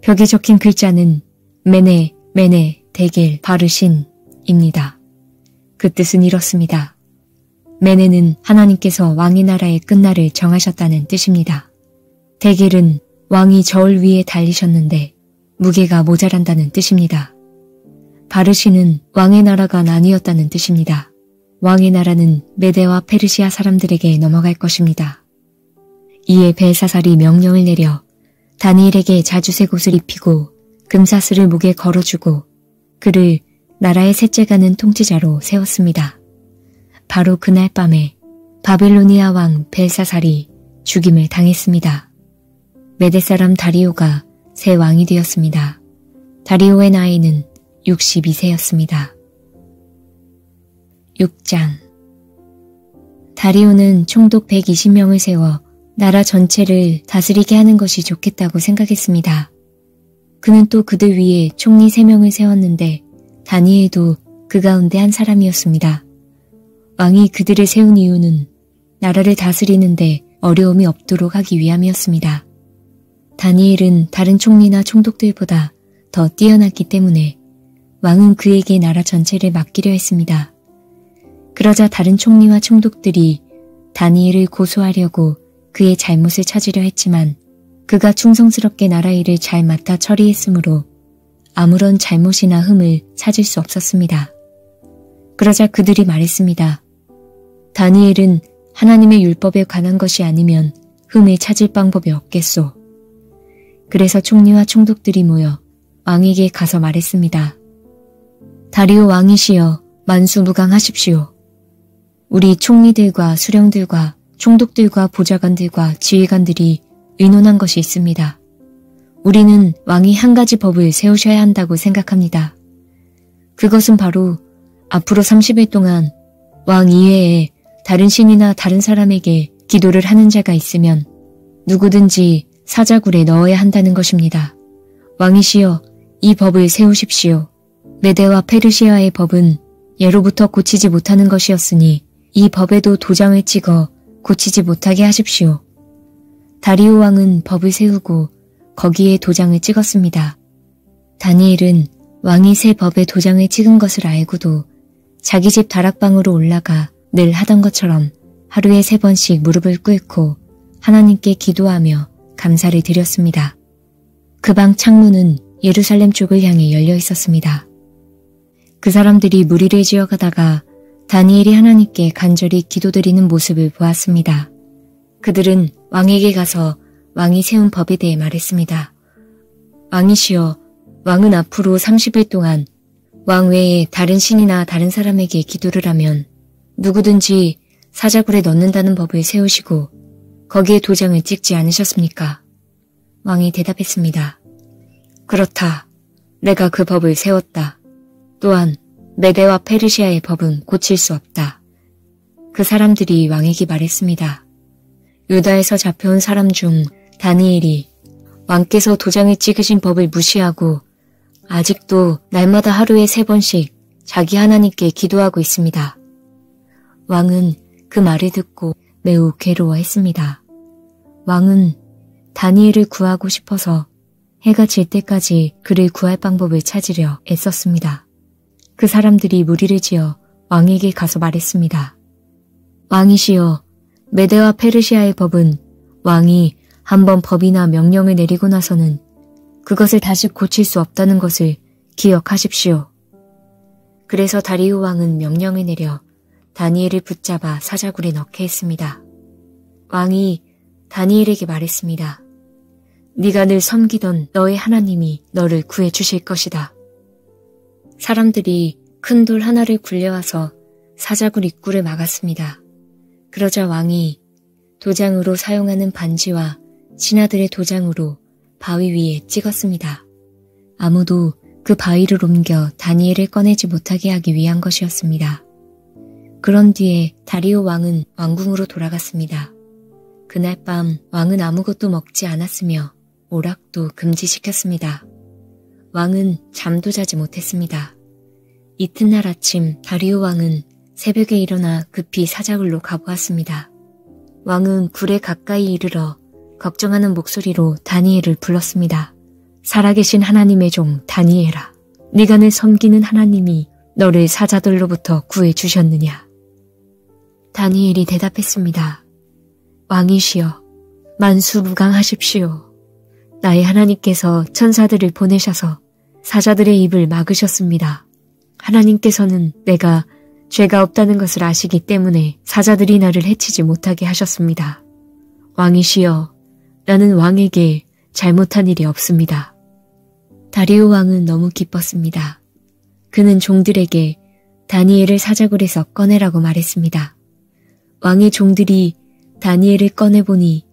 벽에 적힌 글자는 메네, 메네, 데겔, 바르신입니다. 그 뜻은 이렇습니다. 메네는 하나님께서 왕의 나라의 끝날을 정하셨다는 뜻입니다. 데겔은 왕이 저울 위에 달리셨는데 무게가 모자란다는 뜻입니다. 바르신은 왕의 나라가 나뉘었다는 뜻입니다. 왕의 나라는 메데와 페르시아 사람들에게 넘어갈 것입니다. 이에 벨사살이 명령을 내려 다니엘에게 자주색 옷을 입히고 금사슬을 목에 걸어주고 그를 나라의 셋째 가는 통치자로 세웠습니다. 바로 그날 밤에 바빌로니아 왕 벨사살이 죽임을 당했습니다. 메데 사람 다리오가 새 왕이 되었습니다. 다리오의 나이는 62세였습니다. 6장. 다리오는 총독 120명을 세워 나라 전체를 다스리게 하는 것이 좋겠다고 생각했습니다. 그는 또 그들 위에 총리 3명을 세웠는데 다니엘도 그 가운데 한 사람이었습니다. 왕이 그들을 세운 이유는 나라를 다스리는데 어려움이 없도록 하기 위함이었습니다. 다니엘은 다른 총리나 총독들보다 더 뛰어났기 때문에 왕은 그에게 나라 전체를 맡기려 했습니다. 그러자 다른 총리와 총독들이 다니엘을 고소하려고 그의 잘못을 찾으려 했지만 그가 충성스럽게 나라 일을 잘 맡아 처리했으므로 아무런 잘못이나 흠을 찾을 수 없었습니다. 그러자 그들이 말했습니다. 다니엘은 하나님의 율법에 관한 것이 아니면 흠을 찾을 방법이 없겠소. 그래서 총리와 총독들이 모여 왕에게 가서 말했습니다. 다리오 왕이시여 만수무강하십시오. 우리 총리들과 수령들과 총독들과 보좌관들과 지휘관들이 의논한 것이 있습니다. 우리는 왕이 한 가지 법을 세우셔야 한다고 생각합니다. 그것은 바로 앞으로 30일 동안 왕 이외에 다른 신이나 다른 사람에게 기도를 하는 자가 있으면 누구든지 사자굴에 넣어야 한다는 것입니다. 왕이시여 이 법을 세우십시오. 메대와 페르시아의 법은 예로부터 고치지 못하는 것이었으니 이 법에도 도장을 찍어 고치지 못하게 하십시오. 다리오 왕은 법을 세우고 거기에 도장을 찍었습니다. 다니엘은 왕이 새 법에 도장을 찍은 것을 알고도 자기 집 다락방으로 올라가 늘 하던 것처럼 하루에 3번씩 무릎을 꿇고 하나님께 기도하며 감사를 드렸습니다. 그 방 창문은 예루살렘 쪽을 향해 열려 있었습니다. 그 사람들이 무리를 지어가다가 다니엘이 하나님께 간절히 기도드리는 모습을 보았습니다. 그들은 왕에게 가서 왕이 세운 법에 대해 말했습니다. 왕이시여, 왕은 앞으로 30일 동안 왕 외에 다른 신이나 다른 사람에게 기도를 하면 누구든지 사자굴에 넣는다는 법을 세우시고 거기에 도장을 찍지 않으셨습니까? 왕이 대답했습니다. 그렇다. 내가 그 법을 세웠다. 또한 메대와 페르시아의 법은 고칠 수 없다. 그 사람들이 왕에게 말했습니다. 유다에서 잡혀온 사람 중 다니엘이 왕께서 도장을 찍으신 법을 무시하고 아직도 날마다 하루에 3번씩 자기 하나님께 기도하고 있습니다. 왕은 그 말을 듣고 매우 괴로워했습니다. 왕은 다니엘을 구하고 싶어서 해가 질 때까지 그를 구할 방법을 찾으려 애썼습니다. 그 사람들이 무리를 지어 왕에게 가서 말했습니다. 왕이시여, 메대와 페르시아의 법은 왕이 한번 법이나 명령을 내리고 나서는 그것을 다시 고칠 수 없다는 것을 기억하십시오. 그래서 다리오 왕은 명령을 내려 다니엘을 붙잡아 사자굴에 넣게 했습니다. 왕이 다니엘에게 말했습니다. 네가 늘 섬기던 너의 하나님이 너를 구해 주실 것이다. 사람들이 큰 돌 하나를 굴려와서 사자굴 입구를 막았습니다. 그러자 왕이 도장으로 사용하는 반지와 신하들의 도장으로 바위 위에 찍었습니다. 아무도 그 바위를 옮겨 다니엘을 꺼내지 못하게 하기 위한 것이었습니다. 그런 뒤에 다리오 왕은 왕궁으로 돌아갔습니다. 그날 밤 왕은 아무것도 먹지 않았으며 오락도 금지시켰습니다. 왕은 잠도 자지 못했습니다. 이튿날 아침 다리오 왕은 새벽에 일어나 급히 사자굴로 가보았습니다. 왕은 굴에 가까이 이르러 걱정하는 목소리로 다니엘을 불렀습니다. 살아계신 하나님의 종 다니엘아, 네가 늘 섬기는 하나님이 너를 사자들로부터 구해주셨느냐? 다니엘이 대답했습니다. 왕이시여, 만수무강하십시오. 나의 하나님께서 천사들을 보내셔서 사자들의 입을 막으셨습니다. 하나님께서는 내가 죄가 없다는 것을 아시기 때문에 사자들이 나를 해치지 못하게 하셨습니다. 왕이시여, 나는 왕에게 잘못한 일이 없습니다. 다리오 왕은 너무 기뻤습니다. 그는 종들에게 다니엘을 사자굴에서 꺼내라고 말했습니다. 왕의 종들이 다니엘을 꺼내보니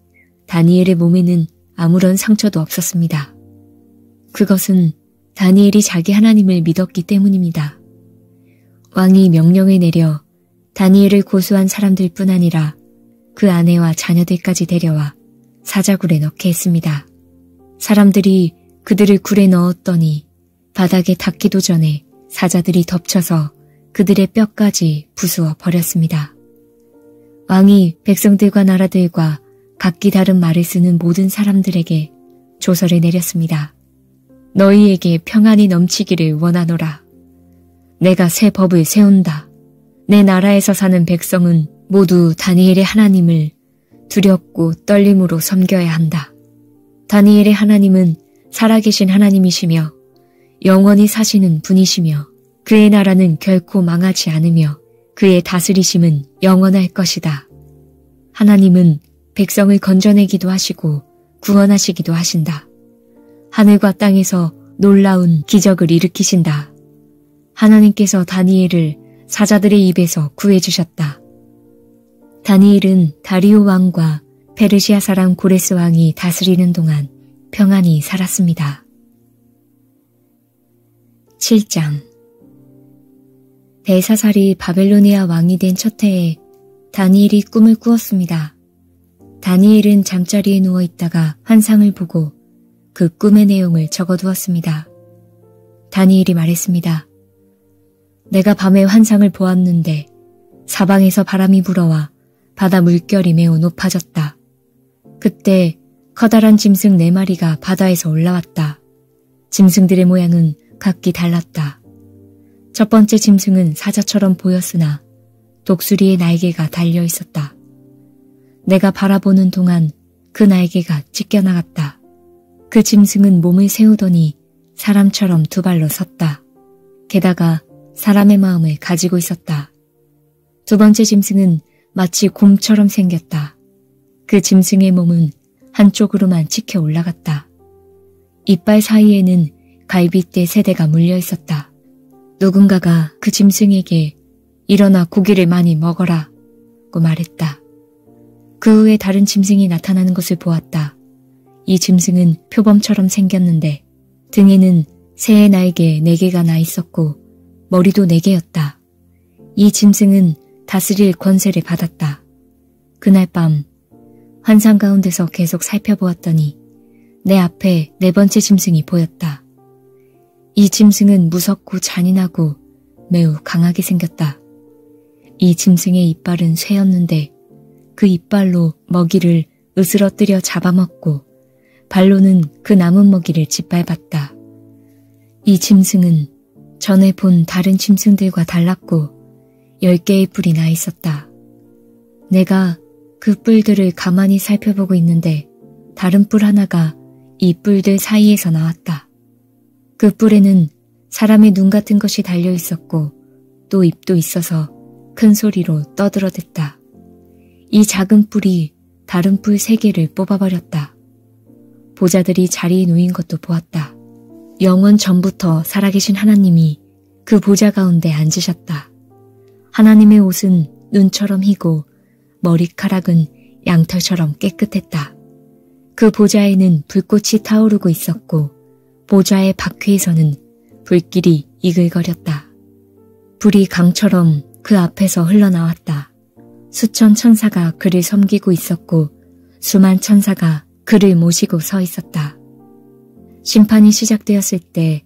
다니엘의 몸에는 아무런 상처도 없었습니다. 그것은 다니엘이 자기 하나님을 믿었기 때문입니다. 왕이 명령을 내려 다니엘을 고소한 사람들뿐 아니라 그 아내와 자녀들까지 데려와 사자굴에 넣게 했습니다. 사람들이 그들을 굴에 넣었더니 바닥에 닿기도 전에 사자들이 덮쳐서 그들의 뼈까지 부수어 버렸습니다. 왕이 백성들과 나라들과 각기 다른 말을 쓰는 모든 사람들에게 조서를 내렸습니다. 너희에게 평안이 넘치기를 원하노라. 내가 새 법을 세운다. 내 나라에서 사는 백성은 모두 다니엘의 하나님을 두렵고 떨림으로 섬겨야 한다. 다니엘의 하나님은 살아계신 하나님이시며 영원히 사시는 분이시며 그의 나라는 결코 망하지 않으며 그의 다스리심은 영원할 것이다. 하나님은 백성을 건져내기도 하시고 구원하시기도 하신다. 하늘과 땅에서 놀라운 기적을 일으키신다. 하나님께서 다니엘을 사자들의 입에서 구해주셨다. 다니엘은 다리오 왕과 페르시아 사람 고레스 왕이 다스리는 동안 평안히 살았습니다. 7장 벨사살이 바벨로니아 왕이 된 첫 해에 다니엘이 꿈을 꾸었습니다. 다니엘은 잠자리에 누워있다가 환상을 보고 그 꿈의 내용을 적어두었습니다. 다니엘이 말했습니다. 내가 밤에 환상을 보았는데 사방에서 바람이 불어와 바다 물결이 매우 높아졌다. 그때 커다란 짐승 4마리가 바다에서 올라왔다. 짐승들의 모양은 각기 달랐다. 첫 번째 짐승은 사자처럼 보였으나 독수리의 날개가 달려 있었다. 내가 바라보는 동안 그 날개가 찢겨나갔다. 그 짐승은 몸을 세우더니 사람처럼 2발로 섰다. 게다가 사람의 마음을 가지고 있었다. 두 번째 짐승은 마치 곰처럼 생겼다. 그 짐승의 몸은 한쪽으로만 치켜 올라갔다. 이빨 사이에는 갈빗대 3대가 물려 있었다. 누군가가 그 짐승에게 일어나 고기를 많이 먹어라 고 말했다. 그 후에 다른 짐승이 나타나는 것을 보았다. 이 짐승은 표범처럼 생겼는데 등에는 새의 날개 4개가 나 있었고 머리도 4개였다. 이 짐승은 다스릴 권세를 받았다. 그날 밤 환상 가운데서 계속 살펴보았더니 내 앞에 4번째 짐승이 보였다. 이 짐승은 무섭고 잔인하고 매우 강하게 생겼다. 이 짐승의 이빨은 쇠였는데 그 이빨로 먹이를 으스러뜨려 잡아먹고 발로는 그 남은 먹이를 짓밟았다. 이 짐승은 전에 본 다른 짐승들과 달랐고 10개의 뿔이 나 있었다. 내가 그 뿔들을 가만히 살펴보고 있는데 다른 뿔 하나가 이 뿔들 사이에서 나왔다. 그 뿔에는 사람의 눈 같은 것이 달려 있었고 또 입도 있어서 큰 소리로 떠들어댔다. 이 작은 뿔이 다른 뿔 3개를 뽑아버렸다. 보자들이 자리에 놓인 것도 보았다. 영원 전부터 살아계신 하나님이 그 보좌 가운데 앉으셨다. 하나님의 옷은 눈처럼 희고 머리카락은 양털처럼 깨끗했다. 그 보좌에는 불꽃이 타오르고 있었고 보좌의 바퀴에서는 불길이 이글거렸다. 불이 강처럼 그 앞에서 흘러나왔다. 수천 천사가 그를 섬기고 있었고 수만 천사가 그를 모시고 서 있었다. 심판이 시작되었을 때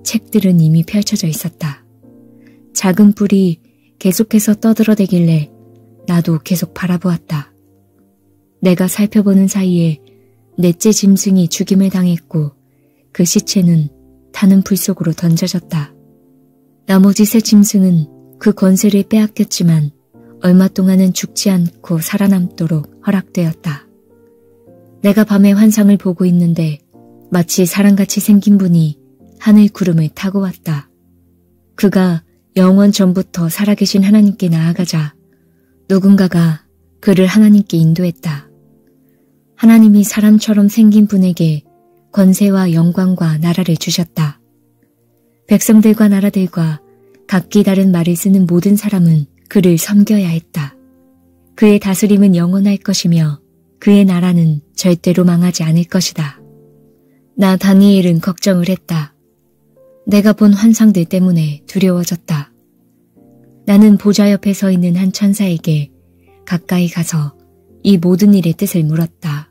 책들은 이미 펼쳐져 있었다. 작은 뿔이 계속해서 떠들어대길래 나도 계속 바라보았다. 내가 살펴보는 사이에 넷째 짐승이 죽임을 당했고 그 시체는 타는 불 속으로 던져졌다. 나머지 3 짐승은 그 권세를 빼앗겼지만 얼마 동안은 죽지 않고 살아남도록 허락되었다. 내가 밤에 환상을 보고 있는데 마치 사람같이 생긴 분이 하늘 구름을 타고 왔다. 그가 영원 전부터 살아계신 하나님께 나아가자 누군가가 그를 하나님께 인도했다. 하나님이 사람처럼 생긴 분에게 권세와 영광과 나라를 주셨다. 백성들과 나라들과 각기 다른 말을 쓰는 모든 사람은 그를 섬겨야 했다. 그의 다스림은 영원할 것이며 그의 나라는 절대로 망하지 않을 것이다. 나 다니엘은 걱정을 했다. 내가 본 환상들 때문에 두려워졌다. 나는 보좌 옆에 서 있는 한 천사에게 가까이 가서 이 모든 일의 뜻을 물었다.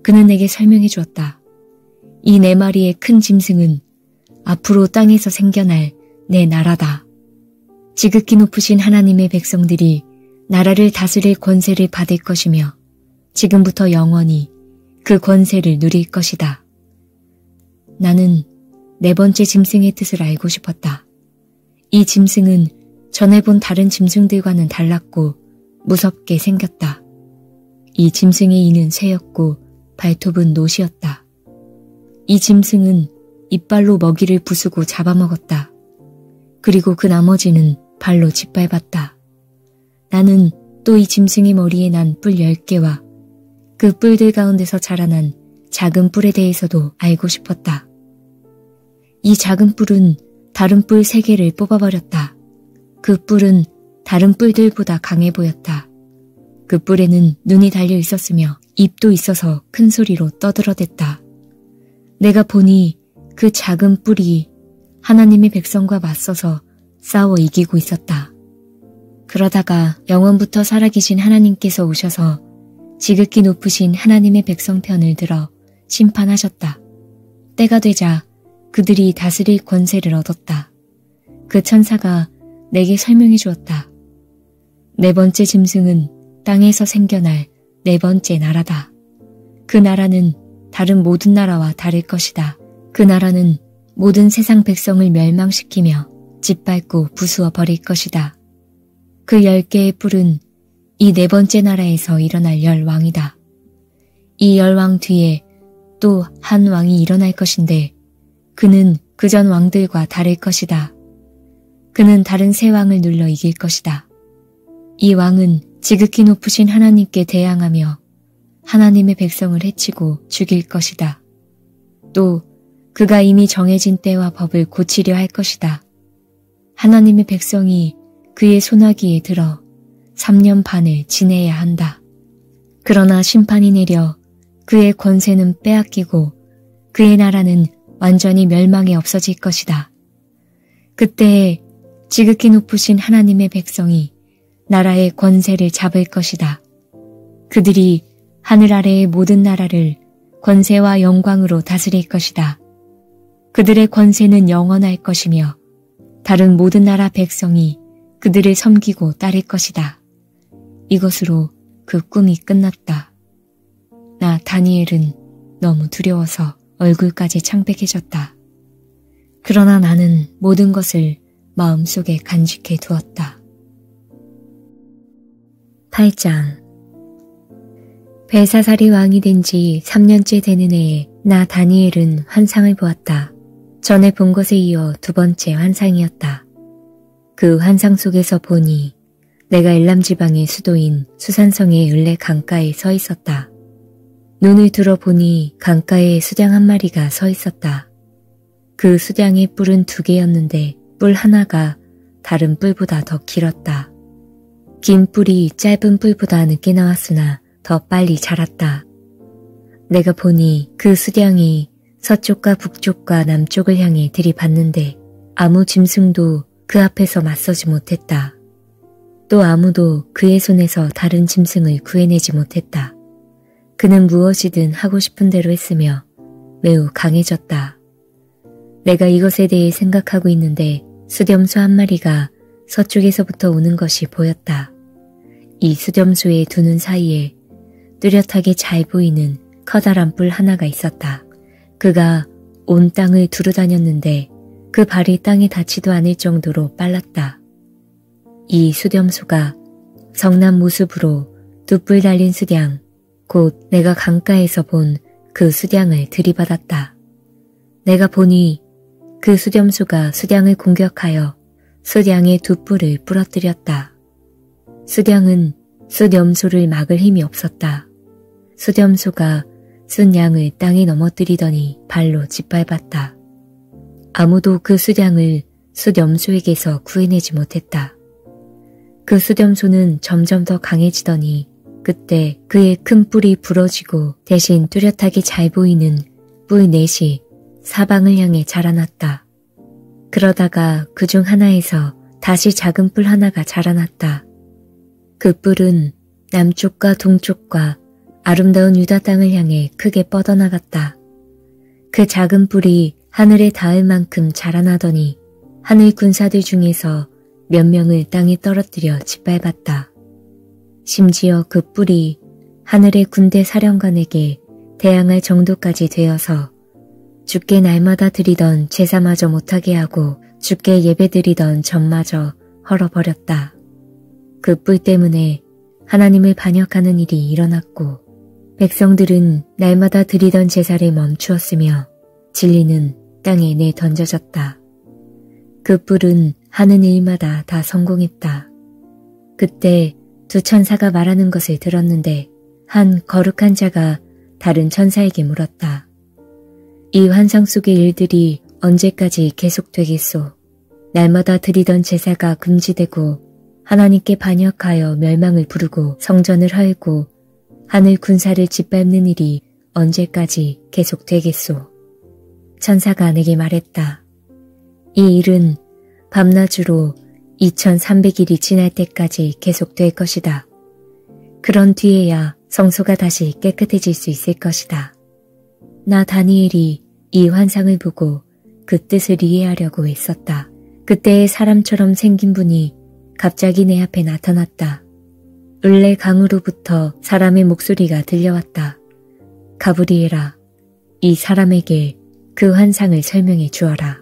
그는 내게 설명해 주었다. 이 4마리의 큰 짐승은 앞으로 땅에서 생겨날 내 나라다. 지극히 높으신 하나님의 백성들이 나라를 다스릴 권세를 받을 것이며 지금부터 영원히 그 권세를 누릴 것이다. 나는 4번째 짐승의 뜻을 알고 싶었다. 이 짐승은 전에 본 다른 짐승들과는 달랐고 무섭게 생겼다. 이 짐승의 이는 쇠였고 발톱은 노시였다. 이 짐승은 이빨로 먹이를 부수고 잡아먹었다. 그리고 그 나머지는 발로 짓밟았다. 나는 또 이 짐승의 머리에 난 뿔 10개와 그 뿔들 가운데서 자라난 작은 뿔에 대해서도 알고 싶었다. 이 작은 뿔은 다른 뿔 3개를 뽑아버렸다. 그 뿔은 다른 뿔들보다 강해 보였다. 그 뿔에는 눈이 달려 있었으며 입도 있어서 큰 소리로 떠들어댔다. 내가 보니 그 작은 뿔이 하나님의 백성과 맞서서 싸워 이기고 있었다. 그러다가 영원부터 살아계신 하나님께서 오셔서 지극히 높으신 하나님의 백성 편을 들어 심판하셨다. 때가 되자 그들이 다스릴 권세를 얻었다. 그 천사가 내게 설명해 주었다. 4번째 짐승은 땅에서 생겨날 4번째 나라다. 그 나라는 다른 모든 나라와 다를 것이다. 그 나라는 모든 세상 백성을 멸망시키며 짓밟고 부수어 버릴 것이다. 그 10개의 뿔은 이 4번째 나라에서 일어날 10왕이다. 이 10왕 뒤에 또 한 왕이 일어날 것인데 그는 그전 왕들과 다를 것이다. 그는 다른 세 왕을 눌러 이길 것이다. 이 왕은 지극히 높으신 하나님께 대항하며 하나님의 백성을 해치고 죽일 것이다. 또 그가 이미 정해진 때와 법을 고치려 할 것이다. 하나님의 백성이 그의 손아귀에 들어 3년 반을 지내야 한다. 그러나 심판이 내려 그의 권세는 빼앗기고 그의 나라는 완전히 멸망에 없어질 것이다. 그때에 지극히 높으신 하나님의 백성이 나라의 권세를 잡을 것이다. 그들이 하늘 아래의 모든 나라를 권세와 영광으로 다스릴 것이다. 그들의 권세는 영원할 것이며 다른 모든 나라 백성이 그들을 섬기고 따를 것이다. 이것으로 그 꿈이 끝났다. 나 다니엘은 너무 두려워서 얼굴까지 창백해졌다. 그러나 나는 모든 것을 마음속에 간직해 두었다. 8장 벨사살이 왕이 된 지 3년째 되는 해에 나 다니엘은 환상을 보았다. 전에 본 것에 이어 2번째 환상이었다. 그 환상 속에서 보니 내가 엘람 지방의 수도인 수산성의 을레 강가에 서 있었다. 눈을 들어보니 강가에 수장 한 마리가 서 있었다. 그 수장의 뿔은 2개였는데 뿔 하나가 다른 뿔보다 더 길었다. 긴 뿔이 짧은 뿔보다 늦게 나왔으나 더 빨리 자랐다. 내가 보니 그 수장이 서쪽과 북쪽과 남쪽을 향해 들이받는데 아무 짐승도 그 앞에서 맞서지 못했다. 또 아무도 그의 손에서 다른 짐승을 구해내지 못했다. 그는 무엇이든 하고 싶은 대로 했으며 매우 강해졌다. 내가 이것에 대해 생각하고 있는데 수렴소 한 마리가 서쪽에서부터 오는 것이 보였다. 이 수렴소의 두 눈 사이에 뚜렷하게 잘 보이는 커다란 뿔 하나가 있었다. 그가 온 땅을 두루다녔는데 그 발이 땅에 닿지도 않을 정도로 빨랐다. 이 수렴소가 성남 모습으로 2뿔 달린 수량, 곧 내가 강가에서 본 그 수량을 들이받았다. 내가 보니 그 수렴소가 수량을 공격하여 수량의 2뿔을 부러뜨렸다. 수량은 수렴소를 막을 힘이 없었다. 수렴소가 순양을 땅에 넘어뜨리더니 발로 짓밟았다. 아무도 그 수량을 수렴소에게서 구해내지 못했다. 그 수렴소는 점점 더 강해지더니 그때 그의 큰 뿔이 부러지고 대신 뚜렷하게 잘 보이는 뿔 넷이 사방을 향해 자라났다. 그러다가 그중 하나에서 다시 작은 뿔 하나가 자라났다. 그 뿔은 남쪽과 동쪽과 아름다운 유다 땅을 향해 크게 뻗어나갔다. 그 작은 뿔이 하늘에 닿을 만큼 자라나더니 하늘 군사들 중에서 몇 명을 땅에 떨어뜨려 짓밟았다. 심지어 그 뿔이 하늘의 군대 사령관에게 대항할 정도까지 되어서 주께 날마다 드리던 제사마저 못하게 하고 주께 예배드리던 전마저 헐어버렸다. 그 뿔 때문에 하나님을 반역하는 일이 일어났고 백성들은 날마다 드리던 제사를 멈추었으며 진리는 땅에 내던져졌다. 그 뿔은 하는 일마다 다 성공했다. 그때 두 천사가 말하는 것을 들었는데 한 거룩한 자가 다른 천사에게 물었다. 이 환상 속의 일들이 언제까지 계속되겠소? 날마다 드리던 제사가 금지되고 하나님께 반역하여 멸망을 부르고 성전을 헐고 하늘 군사를 짓밟는 일이 언제까지 계속되겠소? 천사가 내게 말했다. 이 일은 밤낮으로 2300일이 지날 때까지 계속될 것이다. 그런 뒤에야 성소가 다시 깨끗해질 수 있을 것이다. 나 다니엘이 이 환상을 보고 그 뜻을 이해하려고 애썼다. 그때의 사람처럼 생긴 분이 갑자기 내 앞에 나타났다. 을레 강으로부터 사람의 목소리가 들려왔다. 가브리엘아, 이 사람에게 그 환상을 설명해 주어라.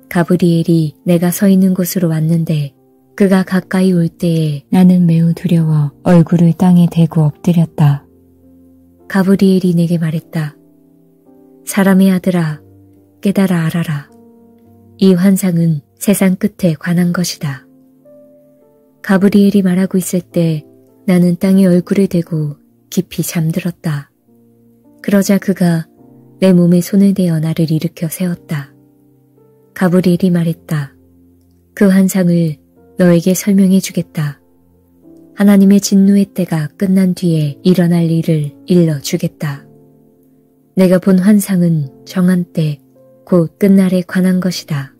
가브리엘이 내가 서 있는 곳으로 왔는데 그가 가까이 올 때에 나는 매우 두려워 얼굴을 땅에 대고 엎드렸다. 가브리엘이 내게 말했다. 사람의 아들아, 깨달아 알아라. 이 환상은 세상 끝에 관한 것이다. 가브리엘이 말하고 있을 때 나는 땅에 얼굴을 대고 깊이 잠들었다. 그러자 그가 내 몸에 손을 대어 나를 일으켜 세웠다. 가브리엘이 말했다. 그 환상을 너에게 설명해 주겠다. 하나님의 진노의 때가 끝난 뒤에 일어날 일을 일러주겠다. 내가 본 환상은 정한 때 곧 끝날에 관한 것이다.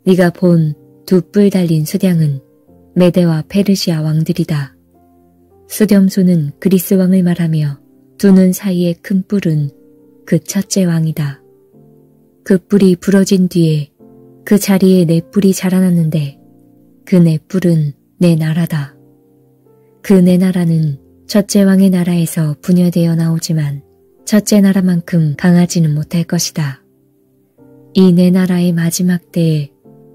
네가 본 두 뿔 달린 수량은 메대와 페르시아 왕들이다. 수렴소는 그리스 왕을 말하며 두 눈 사이의 큰 뿔은 그 첫째 왕이다. 그 뿔이 부러진 뒤에 그 자리에 네 뿔이 자라났는데 그 네 뿔은 내 나라다. 그 내 나라는 첫째 왕의 나라에서 분열되어 나오지만 첫째 나라만큼 강하지는 못할 것이다. 이 내 나라의 마지막 때에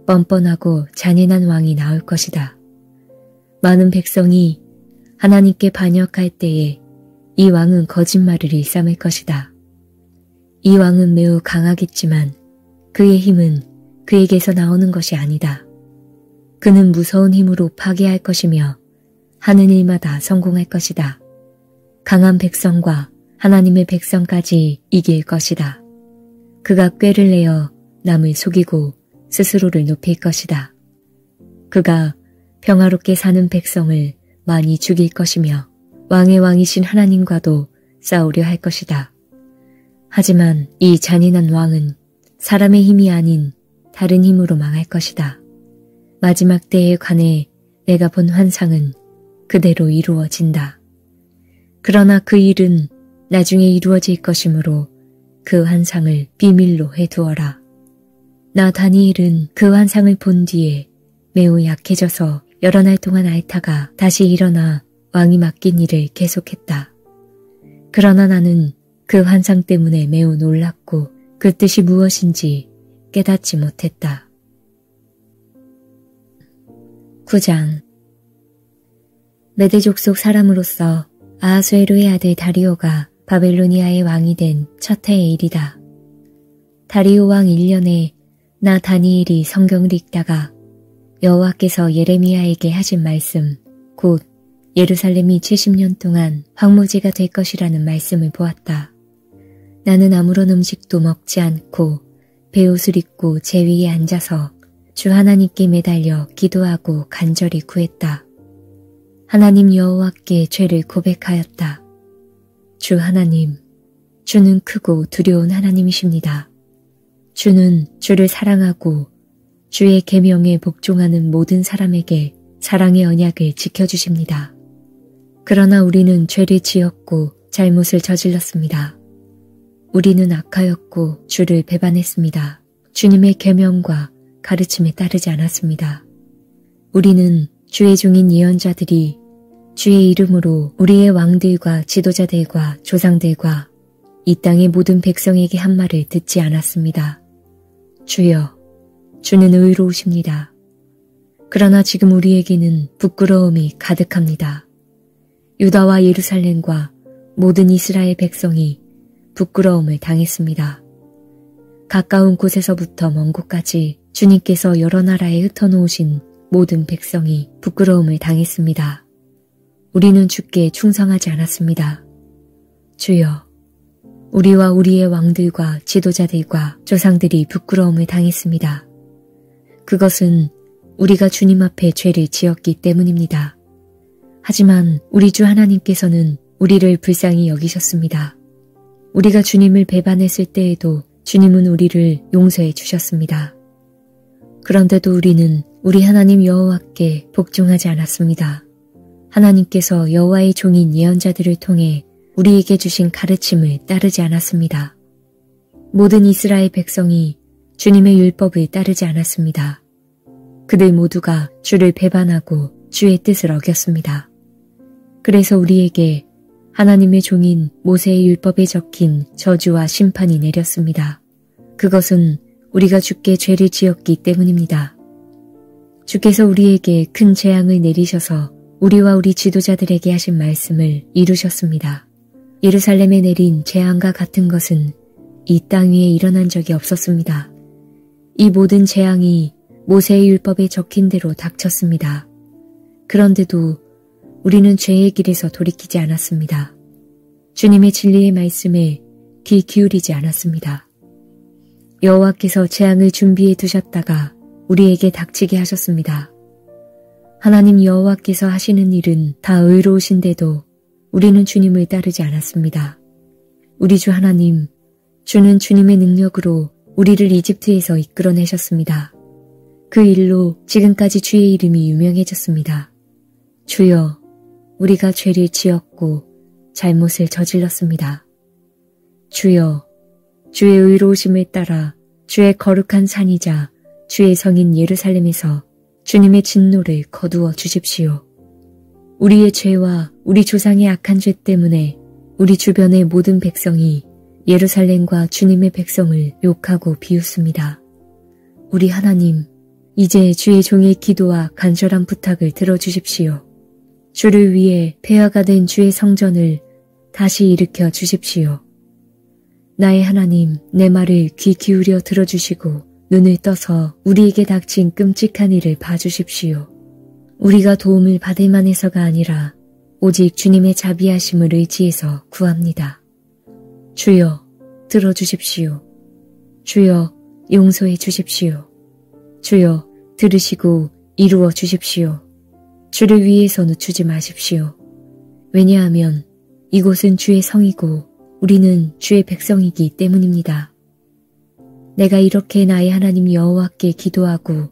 뻔뻔하고 잔인한 왕이 나올 것이다. 많은 백성이 하나님께 반역할 때에 이 왕은 거짓말을 일삼을 것이다. 이 왕은 매우 강하겠지만 그의 힘은 그에게서 나오는 것이 아니다. 그는 무서운 힘으로 파괴할 것이며 하는 일마다 성공할 것이다. 강한 백성과 하나님의 백성까지 이길 것이다. 그가 꾀를 내어 남을 속이고 스스로를 높일 것이다. 그가 평화롭게 사는 백성을 많이 죽일 것이며 왕의 왕이신 하나님과도 싸우려 할 것이다. 하지만 이 잔인한 왕은 사람의 힘이 아닌 다른 힘으로 망할 것이다. 마지막 때에 관해 내가 본 환상은 그대로 이루어진다. 그러나 그 일은 나중에 이루어질 것이므로 그 환상을 비밀로 해두어라. 나 다니엘은 그 환상을 본 뒤에 매우 약해져서 여러 날 동안 앓다가 다시 일어나 왕이 맡긴 일을 계속했다. 그러나 나는 그 환상 때문에 매우 놀랐고 그 뜻이 무엇인지 깨닫지 못했다. 9장 메대 족속 사람으로서 아하수에로의 아들 다리오가 바벨로니아의 왕이 된 첫 해의 일이다. 다리오 왕 1년에 나 다니엘이 성경을 읽다가 여호와께서 예레미야에게 하신 말씀, 곧 예루살렘이 70년 동안 황무지가 될 것이라는 말씀을 보았다. 나는 아무런 음식도 먹지 않고 베옷을 입고 제 위에 앉아서 주 하나님께 매달려 기도하고 간절히 구했다. 하나님 여호와께 죄를 고백하였다. 주 하나님, 주는 크고 두려운 하나님이십니다. 주는 주를 사랑하고 주의 계명에 복종하는 모든 사람에게 사랑의 언약을 지켜주십니다. 그러나 우리는 죄를 지었고 잘못을 저질렀습니다. 우리는 악하였고 주를 배반했습니다. 주님의 계명과 가르침에 따르지 않았습니다. 우리는 주의 종인 예언자들이 주의 이름으로 우리의 왕들과 지도자들과 조상들과 이 땅의 모든 백성에게 한 말을 듣지 않았습니다. 주여, 주는 의로우십니다. 그러나 지금 우리에게는 부끄러움이 가득합니다. 유다와 예루살렘과 모든 이스라엘 백성이 부끄러움을 당했습니다. 가까운 곳에서부터 먼 곳까지 주님께서 여러 나라에 흩어놓으신 모든 백성이 부끄러움을 당했습니다. 우리는 주께 충성하지 않았습니다. 주여, 우리와 우리의 왕들과 지도자들과 조상들이 부끄러움을 당했습니다. 그것은 우리가 주님 앞에 죄를 지었기 때문입니다. 하지만 우리 주 하나님께서는 우리를 불쌍히 여기셨습니다. 우리가 주님을 배반했을 때에도 주님은 우리를 용서해 주셨습니다. 그런데도 우리는 우리 하나님 여호와께 복종하지 않았습니다. 하나님께서 여호와의 종인 예언자들을 통해 우리에게 주신 가르침을 따르지 않았습니다. 모든 이스라엘 백성이 주님의 율법을 따르지 않았습니다. 그들 모두가 주를 배반하고 주의 뜻을 어겼습니다. 그래서 우리에게 하나님의 종인 모세의 율법에 적힌 저주와 심판이 내렸습니다. 그것은 우리가 주께 죄를 지었기 때문입니다. 주께서 우리에게 큰 재앙을 내리셔서 우리와 우리 지도자들에게 하신 말씀을 이루셨습니다. 예루살렘에 내린 재앙과 같은 것은 이 땅 위에 일어난 적이 없었습니다. 이 모든 재앙이 모세의 율법에 적힌 대로 닥쳤습니다. 그런데도 우리는 죄의 길에서 돌이키지 않았습니다. 주님의 진리의 말씀에 귀 기울이지 않았습니다. 여호와께서 재앙을 준비해 두셨다가 우리에게 닥치게 하셨습니다. 하나님 여호와께서 하시는 일은 다 의로우신데도 우리는 주님을 따르지 않았습니다. 우리 주 하나님, 주는 주님의 능력으로 우리를 이집트에서 이끌어내셨습니다. 그 일로 지금까지 주의 이름이 유명해졌습니다. 주여, 우리가 죄를 지었고 잘못을 저질렀습니다. 주여, 주의 의로우심을 따라 주의 거룩한 산이자 주의 성인 예루살렘에서 주님의 진노를 거두어 주십시오. 우리의 죄와 우리 조상의 악한 죄 때문에 우리 주변의 모든 백성이 예루살렘과 주님의 백성을 욕하고 비웃습니다. 우리 하나님, 이제 주의 종의 기도와 간절한 부탁을 들어주십시오. 주를 위해 폐허가 된 주의 성전을 다시 일으켜 주십시오. 나의 하나님, 내 말을 귀 기울여 들어주시고 눈을 떠서 우리에게 닥친 끔찍한 일을 봐주십시오. 우리가 도움을 받을 만해서가 아니라 오직 주님의 자비하심을 의지해서 구합니다. 주여, 들어주십시오. 주여, 용서해 주십시오. 주여, 들으시고 이루어 주십시오. 주를 위해서 늦추지 마십시오. 왜냐하면 이곳은 주의 성이고 우리는 주의 백성이기 때문입니다. 내가 이렇게 나의 하나님 여호와께 기도하고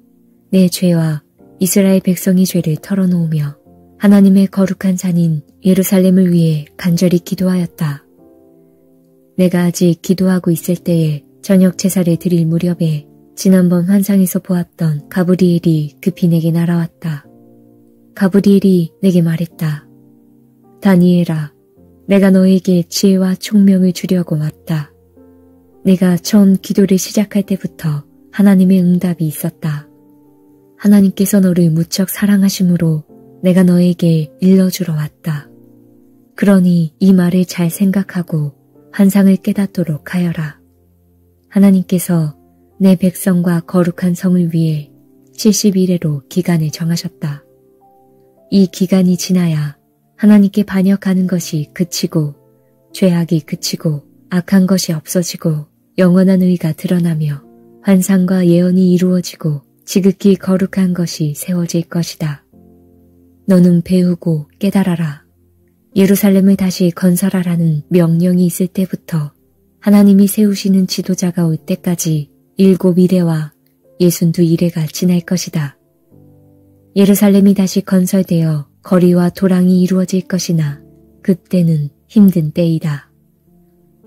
내 죄와 이스라엘 백성의 죄를 털어놓으며 하나님의 거룩한 산인 예루살렘을 위해 간절히 기도하였다. 내가 아직 기도하고 있을 때에 저녁 제사를 드릴 무렵에 지난번 환상에서 보았던 가브리엘이 급히 내게 날아왔다. 가브리엘이 내게 말했다. 다니엘아, 내가 너에게 지혜와 총명을 주려고 왔다. 내가 처음 기도를 시작할 때부터 하나님의 응답이 있었다. 하나님께서 너를 무척 사랑하심으로 내가 너에게 일러주러 왔다. 그러니 이 말을 잘 생각하고 환상을 깨닫도록 하여라. 하나님께서 내 백성과 거룩한 성을 위해 70일에로 기간을 정하셨다. 이 기간이 지나야 하나님께 반역하는 것이 그치고 죄악이 그치고 악한 것이 없어지고 영원한 의가 드러나며 환상과 예언이 이루어지고 지극히 거룩한 것이 세워질 것이다. 너는 배우고 깨달아라. 예루살렘을 다시 건설하라는 명령이 있을 때부터 하나님이 세우시는 지도자가 올 때까지 7이레와 62이레가 지날 것이다. 예루살렘이 다시 건설되어 거리와 도랑이 이루어질 것이나 그때는 힘든 때이다.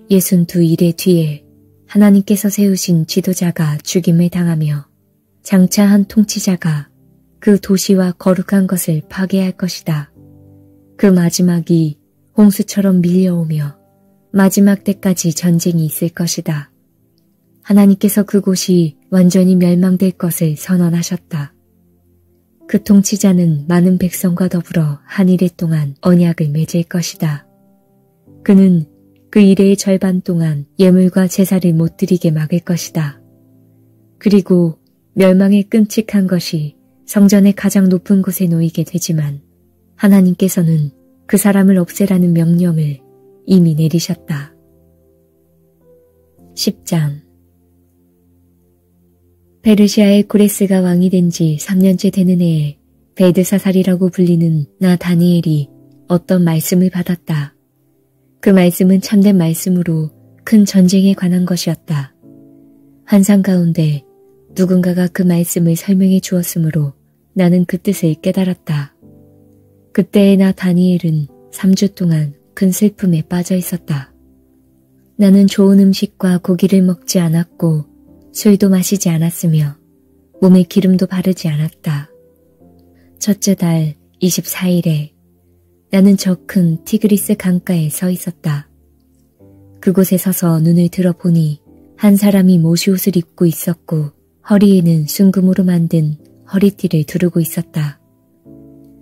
62일의 뒤에 하나님께서 세우신 지도자가 죽임을 당하며 장차 한 통치자가 그 도시와 거룩한 것을 파괴할 것이다. 그 마지막이 홍수처럼 밀려오며 마지막 때까지 전쟁이 있을 것이다. 하나님께서 그곳이 완전히 멸망될 것을 선언하셨다. 그 통치자는 많은 백성과 더불어 한 일해 동안 언약을 맺을 것이다. 그는 그 일해의 절반 동안 예물과 제사를 못 드리게 막을 것이다. 그리고 멸망의 끔찍한 것이 성전의 가장 높은 곳에 놓이게 되지만 하나님께서는 그 사람을 없애라는 명령을 이미 내리셨다. 10장 페르시아의 고레스가 왕이 된 지 3년째 되는 해에 벨드사살이라고 불리는 나 다니엘이 어떤 말씀을 받았다. 그 말씀은 참된 말씀으로 큰 전쟁에 관한 것이었다. 환상 가운데 누군가가 그 말씀을 설명해 주었으므로 나는 그 뜻을 깨달았다. 그때의 나 다니엘은 3주 동안 큰 슬픔에 빠져 있었다. 나는 좋은 음식과 고기를 먹지 않았고 술도 마시지 않았으며 몸에 기름도 바르지 않았다. 첫째 달 24일에 나는 저 큰 티그리스 강가에 서 있었다. 그곳에 서서 눈을 들어보니 한 사람이 모시옷을 입고 있었고 허리에는 순금으로 만든 허리띠를 두르고 있었다.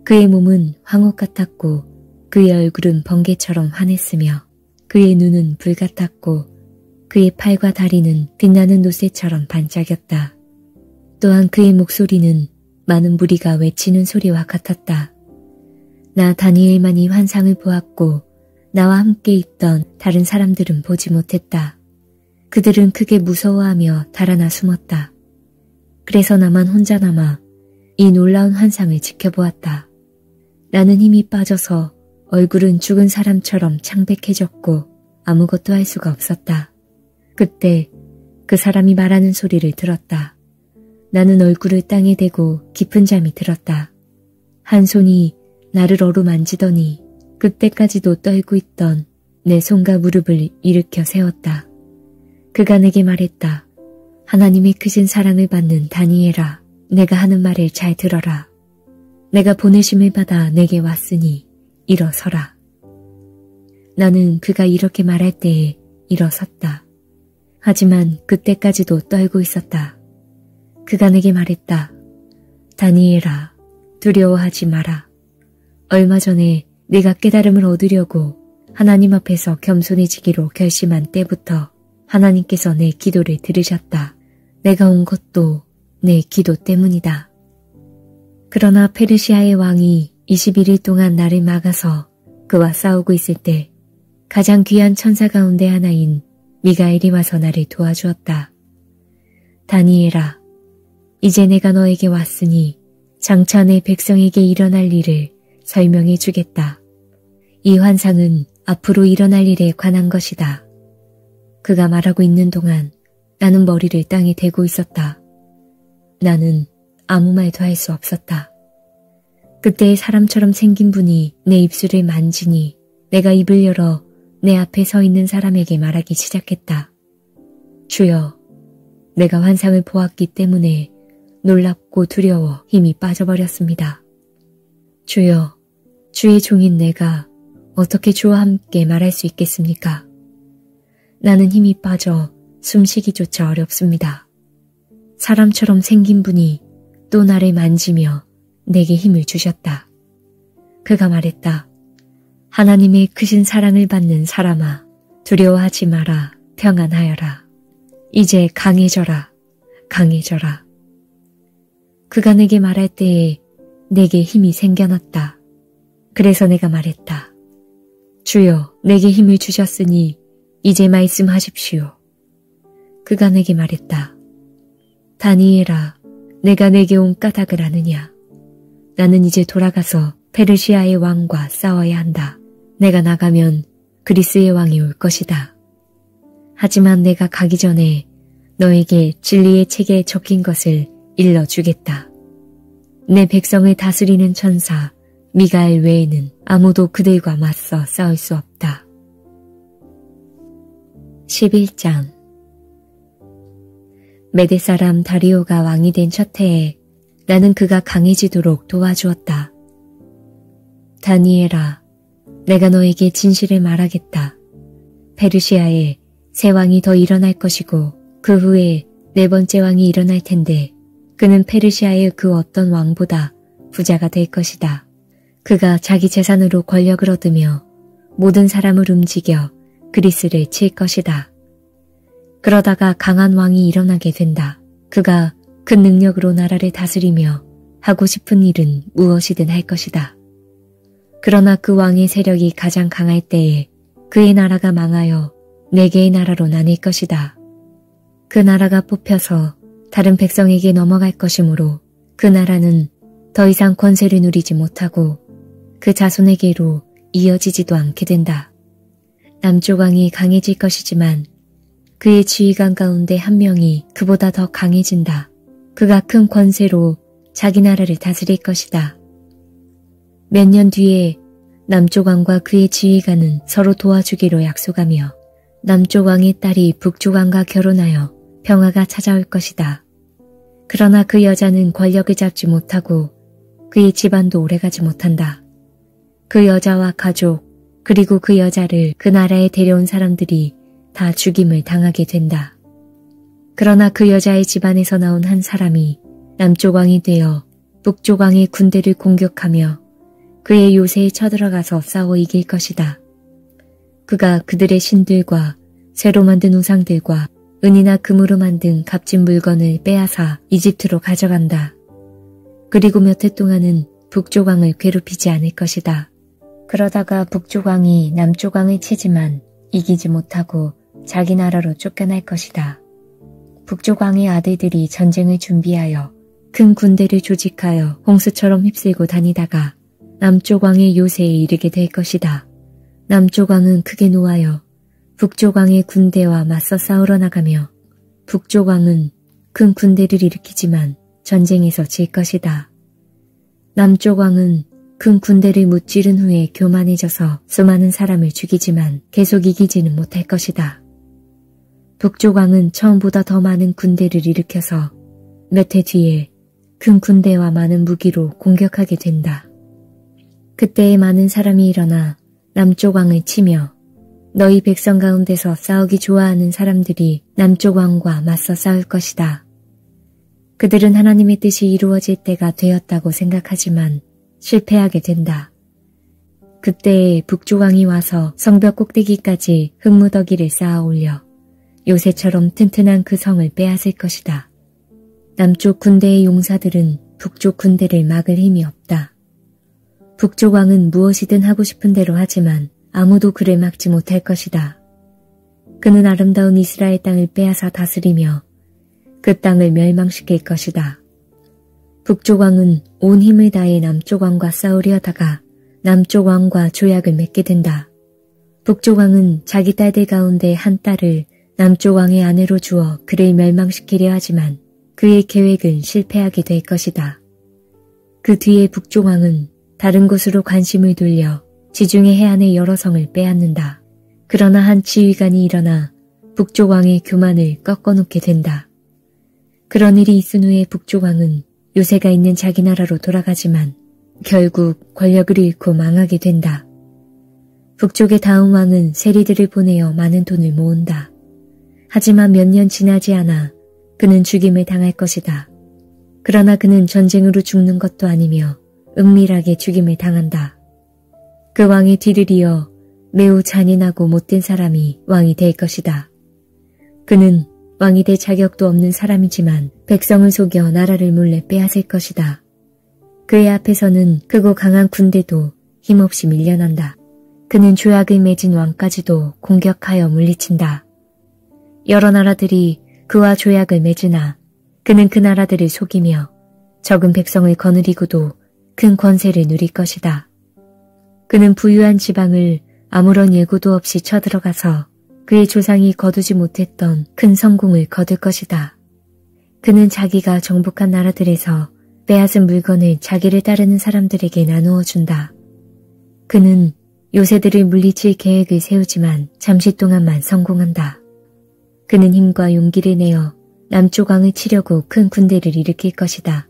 그의 몸은 황옥 같았고 그의 얼굴은 번개처럼 환했으며 그의 눈은 불 같았고 그의 팔과 다리는 빛나는 노쇠처럼 반짝였다. 또한 그의 목소리는 많은 무리가 외치는 소리와 같았다. 나 다니엘만이 환상을 보았고 나와 함께 있던 다른 사람들은 보지 못했다. 그들은 크게 무서워하며 달아나 숨었다. 그래서 나만 혼자 남아 이 놀라운 환상을 지켜보았다. 나는 힘이 빠져서 얼굴은 죽은 사람처럼 창백해졌고 아무것도 할 수가 없었다. 그때 그 사람이 말하는 소리를 들었다. 나는 얼굴을 땅에 대고 깊은 잠이 들었다. 한 손이 나를 어루만지더니 그때까지도 떨고 있던 내 손과 무릎을 일으켜 세웠다. 그가 내게 말했다. 하나님의 크신 사랑을 받는 다니엘아, 내가 하는 말을 잘 들어라. 내가 보내심을 받아 내게 왔으니 일어서라. 나는 그가 이렇게 말할 때에 일어섰다. 하지만 그때까지도 떨고 있었다. 그가 내게 말했다. 다니엘아, 두려워하지 마라. 얼마 전에 네가 깨달음을 얻으려고 하나님 앞에서 겸손해지기로 결심한 때부터 하나님께서 내 기도를 들으셨다. 내가 온 것도 내 기도 때문이다. 그러나 페르시아의 왕이 21일 동안 나를 막아서 그와 싸우고 있을 때 가장 귀한 천사 가운데 하나인 미가엘이 와서 나를 도와주었다. 다니엘아, 이제 내가 너에게 왔으니 장차 내 백성에게 일어날 일을 설명해 주겠다. 이 환상은 앞으로 일어날 일에 관한 것이다. 그가 말하고 있는 동안 나는 머리를 땅에 대고 있었다. 나는 아무 말도 할 수 없었다. 그때 사람처럼 생긴 분이 내 입술을 만지니 내가 입을 열어 내 앞에 서 있는 사람에게 말하기 시작했다. 주여, 내가 환상을 보았기 때문에 놀랍고 두려워 힘이 빠져버렸습니다. 주여, 주의 종인 내가 어떻게 주와 함께 말할 수 있겠습니까? 나는 힘이 빠져 숨쉬기조차 어렵습니다. 사람처럼 생긴 분이 또 나를 만지며 내게 힘을 주셨다. 그가 말했다. 하나님의 크신 사랑을 받는 사람아, 두려워하지 마라, 평안하여라. 이제 강해져라, 강해져라. 그가 내게 말할 때에 내게 힘이 생겨났다. 그래서 내가 말했다. 주여, 내게 힘을 주셨으니 이제 말씀하십시오. 그가 내게 말했다. 다니엘아, 내가 내게 온 까닭을 아느냐? 나는 이제 돌아가서 페르시아의 왕과 싸워야 한다. 내가 나가면 그리스의 왕이 올 것이다. 하지만 내가 가기 전에 너에게 진리의 책에 적힌 것을 일러주겠다. 내 백성을 다스리는 천사 미가엘 외에는 아무도 그들과 맞서 싸울 수 없다. 11장 메데 사람 다리오가 왕이 된 첫 해에 나는 그가 강해지도록 도와주었다. 다니엘아, 내가 너에게 진실을 말하겠다. 페르시아에 새 왕이 더 일어날 것이고 그 후에 네 번째 왕이 일어날 텐데 그는 페르시아의 그 어떤 왕보다 부자가 될 것이다. 그가 자기 재산으로 권력을 얻으며 모든 사람을 움직여 그리스를 칠 것이다. 그러다가 강한 왕이 일어나게 된다. 그가 큰 능력으로 나라를 다스리며 하고 싶은 일은 무엇이든 할 것이다. 그러나 그 왕의 세력이 가장 강할 때에 그의 나라가 망하여 4개의 나라로 나뉠 것이다. 그 나라가 뽑혀서 다른 백성에게 넘어갈 것이므로 그 나라는 더 이상 권세를 누리지 못하고 그 자손에게로 이어지지도 않게 된다. 남쪽 왕이 강해질 것이지만 그의 지휘관 가운데 한 명이 그보다 더 강해진다. 그가 큰 권세로 자기 나라를 다스릴 것이다. 몇 년 뒤에 남쪽 왕과 그의 지휘관은 서로 도와주기로 약속하며 남쪽 왕의 딸이 북쪽 왕과 결혼하여 평화가 찾아올 것이다. 그러나 그 여자는 권력을 잡지 못하고 그의 집안도 오래가지 못한다. 그 여자와 가족 그리고 그 여자를 그 나라에 데려온 사람들이 다 죽임을 당하게 된다. 그러나 그 여자의 집안에서 나온 한 사람이 남쪽 왕이 되어 북쪽 왕의 군대를 공격하며 그의 요새에 쳐들어가서 싸워 이길 것이다. 그가 그들의 신들과 새로 만든 우상들과 은이나 금으로 만든 값진 물건을 빼앗아 이집트로 가져간다. 그리고 몇 해 동안은 북쪽 왕을 괴롭히지 않을 것이다. 그러다가 북쪽 왕이 남쪽 왕을 치지만 이기지 못하고 자기 나라로 쫓겨날 것이다. 북쪽 왕의 아들들이 전쟁을 준비하여 큰 군대를 조직하여 홍수처럼 휩쓸고 다니다가 남쪽 왕의 요새에 이르게 될 것이다. 남쪽 왕은 크게 노하여 북쪽 왕의 군대와 맞서 싸우러 나가며 북쪽 왕은 큰 군대를 일으키지만 전쟁에서 질 것이다. 남쪽 왕은 큰 군대를 무찌른 후에 교만해져서 수많은 사람을 죽이지만 계속 이기지는 못할 것이다. 북쪽 왕은 처음보다 더 많은 군대를 일으켜서 몇 해 뒤에 큰 군대와 많은 무기로 공격하게 된다. 그때에 많은 사람이 일어나 남쪽 왕을 치며 너희 백성 가운데서 싸우기 좋아하는 사람들이 남쪽 왕과 맞서 싸울 것이다. 그들은 하나님의 뜻이 이루어질 때가 되었다고 생각하지만 실패하게 된다. 그때에 북쪽 왕이 와서 성벽 꼭대기까지 흙무더기를 쌓아 올려 요새처럼 튼튼한 그 성을 빼앗을 것이다. 남쪽 군대의 용사들은 북쪽 군대를 막을 힘이 없다. 북쪽 왕은 무엇이든 하고 싶은 대로 하지만 아무도 그를 막지 못할 것이다. 그는 아름다운 이스라엘 땅을 빼앗아 다스리며 그 땅을 멸망시킬 것이다. 북쪽 왕은 온 힘을 다해 남쪽 왕과 싸우려 하다가 남쪽 왕과 조약을 맺게 된다. 북쪽 왕은 자기 딸들 가운데 한 딸을 남쪽 왕의 아내로 주어 그를 멸망시키려 하지만 그의 계획은 실패하게 될 것이다. 그 뒤에 북쪽 왕은 다른 곳으로 관심을 돌려 지중해 해안의 여러 성을 빼앗는다. 그러나 한 지휘관이 일어나 북쪽 왕의 교만을 꺾어놓게 된다. 그런 일이 있은 후에 북쪽 왕은 요새가 있는 자기 나라로 돌아가지만 결국 권력을 잃고 망하게 된다. 북쪽의 다음 왕은 세리들을 보내어 많은 돈을 모은다. 하지만 몇 년 지나지 않아 그는 죽임을 당할 것이다. 그러나 그는 전쟁으로 죽는 것도 아니며 은밀하게 죽임을 당한다. 그 왕의 뒤를 이어 매우 잔인하고 못된 사람이 왕이 될 것이다. 그는 왕이 될 자격도 없는 사람이지만 백성을 속여 나라를 몰래 빼앗을 것이다. 그의 앞에서는 크고 강한 군대도 힘없이 밀려난다. 그는 조약을 맺은 왕까지도 공격하여 물리친다. 여러 나라들이 그와 조약을 맺으나 그는 그 나라들을 속이며 적은 백성을 거느리고도 큰 권세를 누릴 것이다. 그는 부유한 지방을 아무런 예고도 없이 쳐들어가서 그의 조상이 거두지 못했던 큰 성공을 거둘 것이다. 그는 자기가 정복한 나라들에서 빼앗은 물건을 자기를 따르는 사람들에게 나누어 준다. 그는 요새들을 물리칠 계획을 세우지만 잠시 동안만 성공한다. 그는 힘과 용기를 내어 남쪽 왕을 치려고 큰 군대를 일으킬 것이다.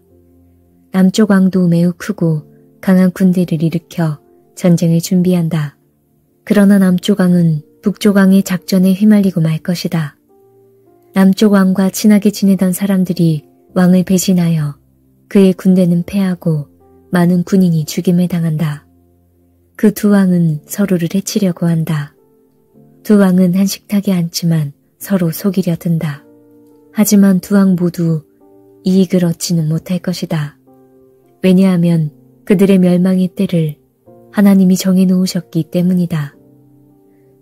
남쪽 왕도 매우 크고 강한 군대를 일으켜 전쟁을 준비한다. 그러나 남쪽 왕은 북쪽 왕의 작전에 휘말리고 말 것이다. 남쪽 왕과 친하게 지내던 사람들이 왕을 배신하여 그의 군대는 패하고 많은 군인이 죽임을 당한다. 그 두 왕은 서로를 해치려고 한다. 두 왕은 한 식탁에 앉지만 서로 속이려 든다. 하지만 두 왕 모두 이익을 얻지는 못할 것이다. 왜냐하면 그들의 멸망의 때를 하나님이 정해놓으셨기 때문이다.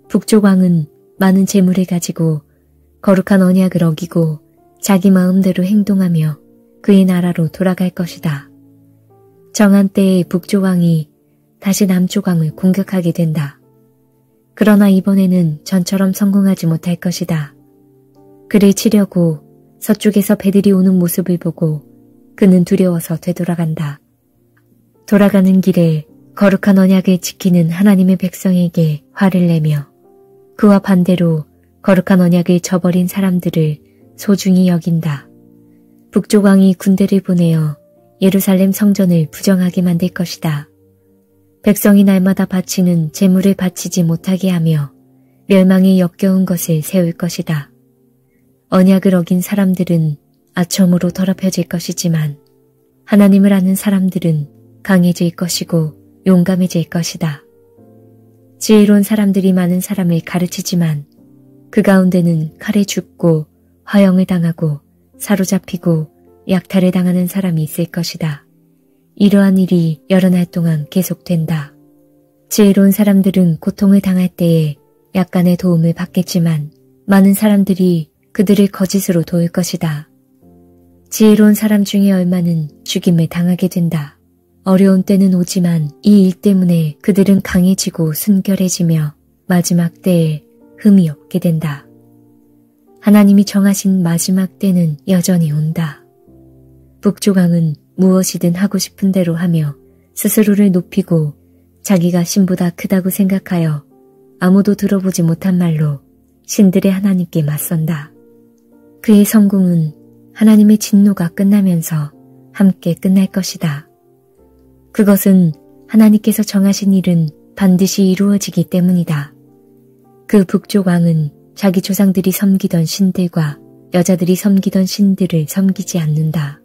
북쪽 왕은 많은 재물을 가지고 거룩한 언약을 어기고 자기 마음대로 행동하며 그의 나라로 돌아갈 것이다. 정한 때에 북쪽 왕이 다시 남쪽 왕을 공격하게 된다. 그러나 이번에는 전처럼 성공하지 못할 것이다. 그를 치려고 서쪽에서 배들이 오는 모습을 보고 그는 두려워서 되돌아간다. 돌아가는 길에 거룩한 언약을 지키는 하나님의 백성에게 화를 내며 그와 반대로 거룩한 언약을 저버린 사람들을 소중히 여긴다. 북쪽 왕이 군대를 보내어 예루살렘 성전을 부정하게 만들 것이다. 백성이 날마다 바치는 제물을 바치지 못하게 하며 멸망에 역겨운 것을 세울 것이다. 언약을 어긴 사람들은 아첨으로 더럽혀질 것이지만 하나님을 아는 사람들은 강해질 것이고 용감해질 것이다. 지혜로운 사람들이 많은 사람을 가르치지만 그 가운데는 칼에 죽고 화형을 당하고 사로잡히고 약탈을 당하는 사람이 있을 것이다. 이러한 일이 여러 날 동안 계속된다. 지혜로운 사람들은 고통을 당할 때에 약간의 도움을 받겠지만 많은 사람들이 그들을 거짓으로 도울 것이다. 지혜로운 사람 중에 얼마는 죽임을 당하게 된다. 어려운 때는 오지만 이 일 때문에 그들은 강해지고 순결해지며 마지막 때에 흠이 없게 된다. 하나님이 정하신 마지막 때는 여전히 온다. 북쪽 왕은 무엇이든 하고 싶은 대로 하며 스스로를 높이고 자기가 신보다 크다고 생각하여 아무도 들어보지 못한 말로 신들의 하나님께 맞선다. 그의 성공은 하나님의 진노가 끝나면서 함께 끝날 것이다. 그것은 하나님께서 정하신 일은 반드시 이루어지기 때문이다. 그 북쪽 왕은 자기 조상들이 섬기던 신들과 여자들이 섬기던 신들을 섬기지 않는다.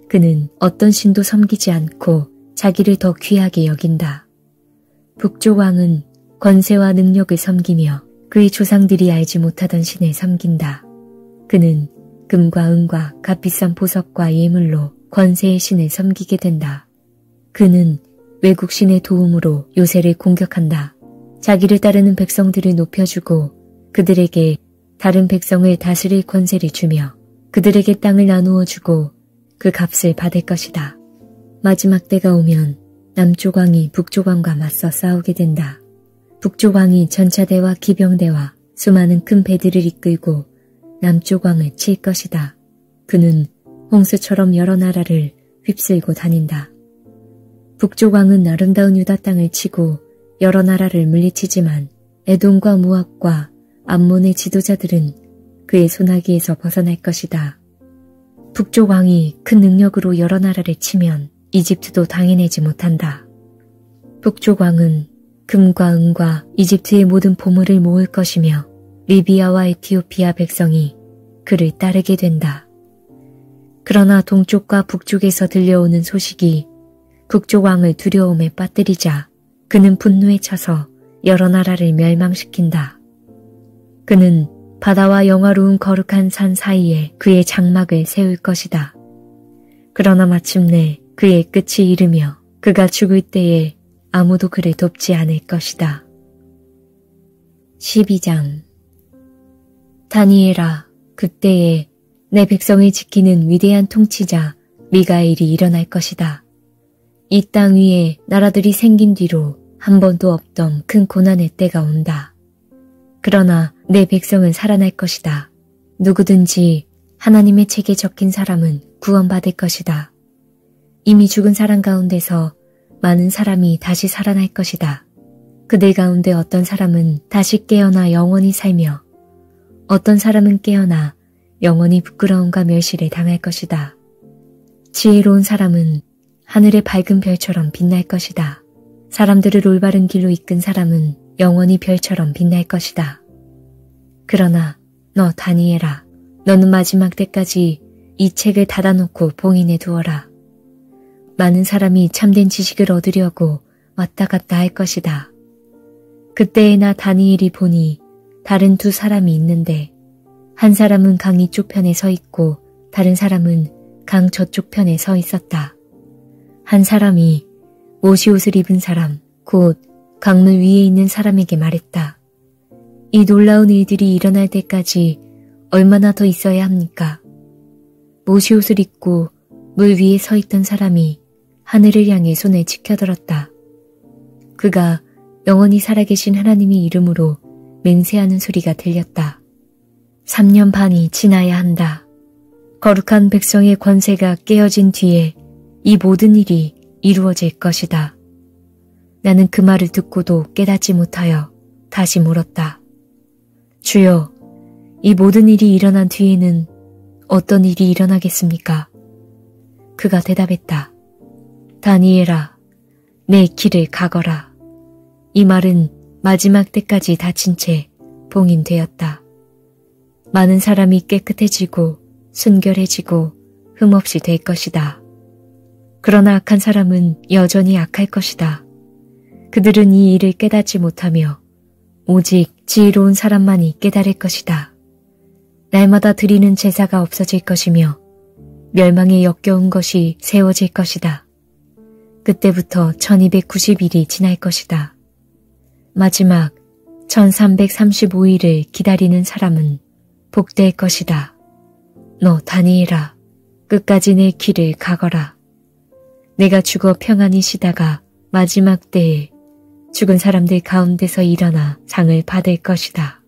그는 어떤 신도 섬기지 않고 자기를 더 귀하게 여긴다. 북쪽 왕은 권세와 능력을 섬기며 그의 조상들이 알지 못하던 신을 섬긴다. 그는 금과 은과 값비싼 보석과 예물로 권세의 신을 섬기게 된다. 그는 외국 신의 도움으로 요새를 공격한다. 자기를 따르는 백성들을 높여주고 그들에게 다른 백성을 다스릴 권세를 주며 그들에게 땅을 나누어 주고 그 값을 받을 것이다. 마지막 때가 오면 남쪽 왕이 북쪽 왕과 맞서 싸우게 된다. 북쪽 왕이 전차대와 기병대와 수많은 큰 배들을 이끌고 남쪽 왕을 칠 것이다. 그는 홍수처럼 여러 나라를 휩쓸고 다닌다. 북쪽 왕은 아름다운 유다 땅을 치고 여러 나라를 물리치지만 에돔과 모압과 암몬의 지도자들은 그의 손아귀에서 벗어날 것이다. 북쪽 왕이 큰 능력으로 여러 나라를 치면 이집트도 당해내지 못한다. 북쪽 왕은 금과 은과 이집트의 모든 보물을 모을 것이며 리비아와 에티오피아 백성이 그를 따르게 된다. 그러나 동쪽과 북쪽에서 들려오는 소식이 북쪽 왕을 두려움에 빠뜨리자 그는 분노에 차서 여러 나라를 멸망시킨다. 그는 바다와 영화로운 거룩한 산 사이에 그의 장막을 세울 것이다. 그러나 마침내 그의 끝이 이르며 그가 죽을 때에 아무도 그를 돕지 않을 것이다. 12장 다니엘아, 그때에 내 백성을 지키는 위대한 통치자 미가엘이 일어날 것이다. 이 땅 위에 나라들이 생긴 뒤로 한 번도 없던 큰 고난의 때가 온다. 그러나 내 백성은 살아날 것이다. 누구든지 하나님의 책에 적힌 사람은 구원받을 것이다. 이미 죽은 사람 가운데서 많은 사람이 다시 살아날 것이다. 그들 가운데 어떤 사람은 다시 깨어나 영원히 살며 어떤 사람은 깨어나 영원히 부끄러움과 멸시를 당할 것이다. 지혜로운 사람은 하늘의 밝은 별처럼 빛날 것이다. 사람들을 올바른 길로 이끈 사람은 영원히 별처럼 빛날 것이다. 그러나 너 다니엘아, 너는 마지막 때까지 이 책을 닫아놓고 봉인해 두어라. 많은 사람이 참된 지식을 얻으려고 왔다 갔다 할 것이다. 그때에 나 다니엘이 보니 다른 두 사람이 있는데 한 사람은 강 이쪽 편에 서 있고 다른 사람은 강 저쪽 편에 서 있었다. 한 사람이 모시옷을 입은 사람, 곧 강물 위에 있는 사람에게 말했다. 이 놀라운 일들이 일어날 때까지 얼마나 더 있어야 합니까? 모시옷을 입고 물 위에 서 있던 사람이 하늘을 향해 손을 치켜들었다. 그가 영원히 살아계신 하나님의 이름으로 맹세하는 소리가 들렸다. 3년 반이 지나야 한다. 거룩한 백성의 권세가 깨어진 뒤에 이 모든 일이 이루어질 것이다. 나는 그 말을 듣고도 깨닫지 못하여 다시 물었다. 주여, 이 모든 일이 일어난 뒤에는 어떤 일이 일어나겠습니까? 그가 대답했다. 다니엘아, 내 길을 가거라. 이 말은 마지막 때까지 닫힌 채 봉인되었다. 많은 사람이 깨끗해지고 순결해지고 흠없이 될 것이다. 그러나 악한 사람은 여전히 악할 것이다. 그들은 이 일을 깨닫지 못하며 오직 지혜로운 사람만이 깨달을 것이다. 날마다 드리는 제사가 없어질 것이며 멸망에 역겨운 것이 세워질 것이다. 그때부터 1290일이 지날 것이다. 마지막 1335일을 기다리는 사람은 복될 것이다. 너 다니엘아, 끝까지 내 길을 가거라. 내가 죽어 평안히 쉬다가 마지막 때에 죽은 사람들 가운데서 일어나 상을 받을 것이다.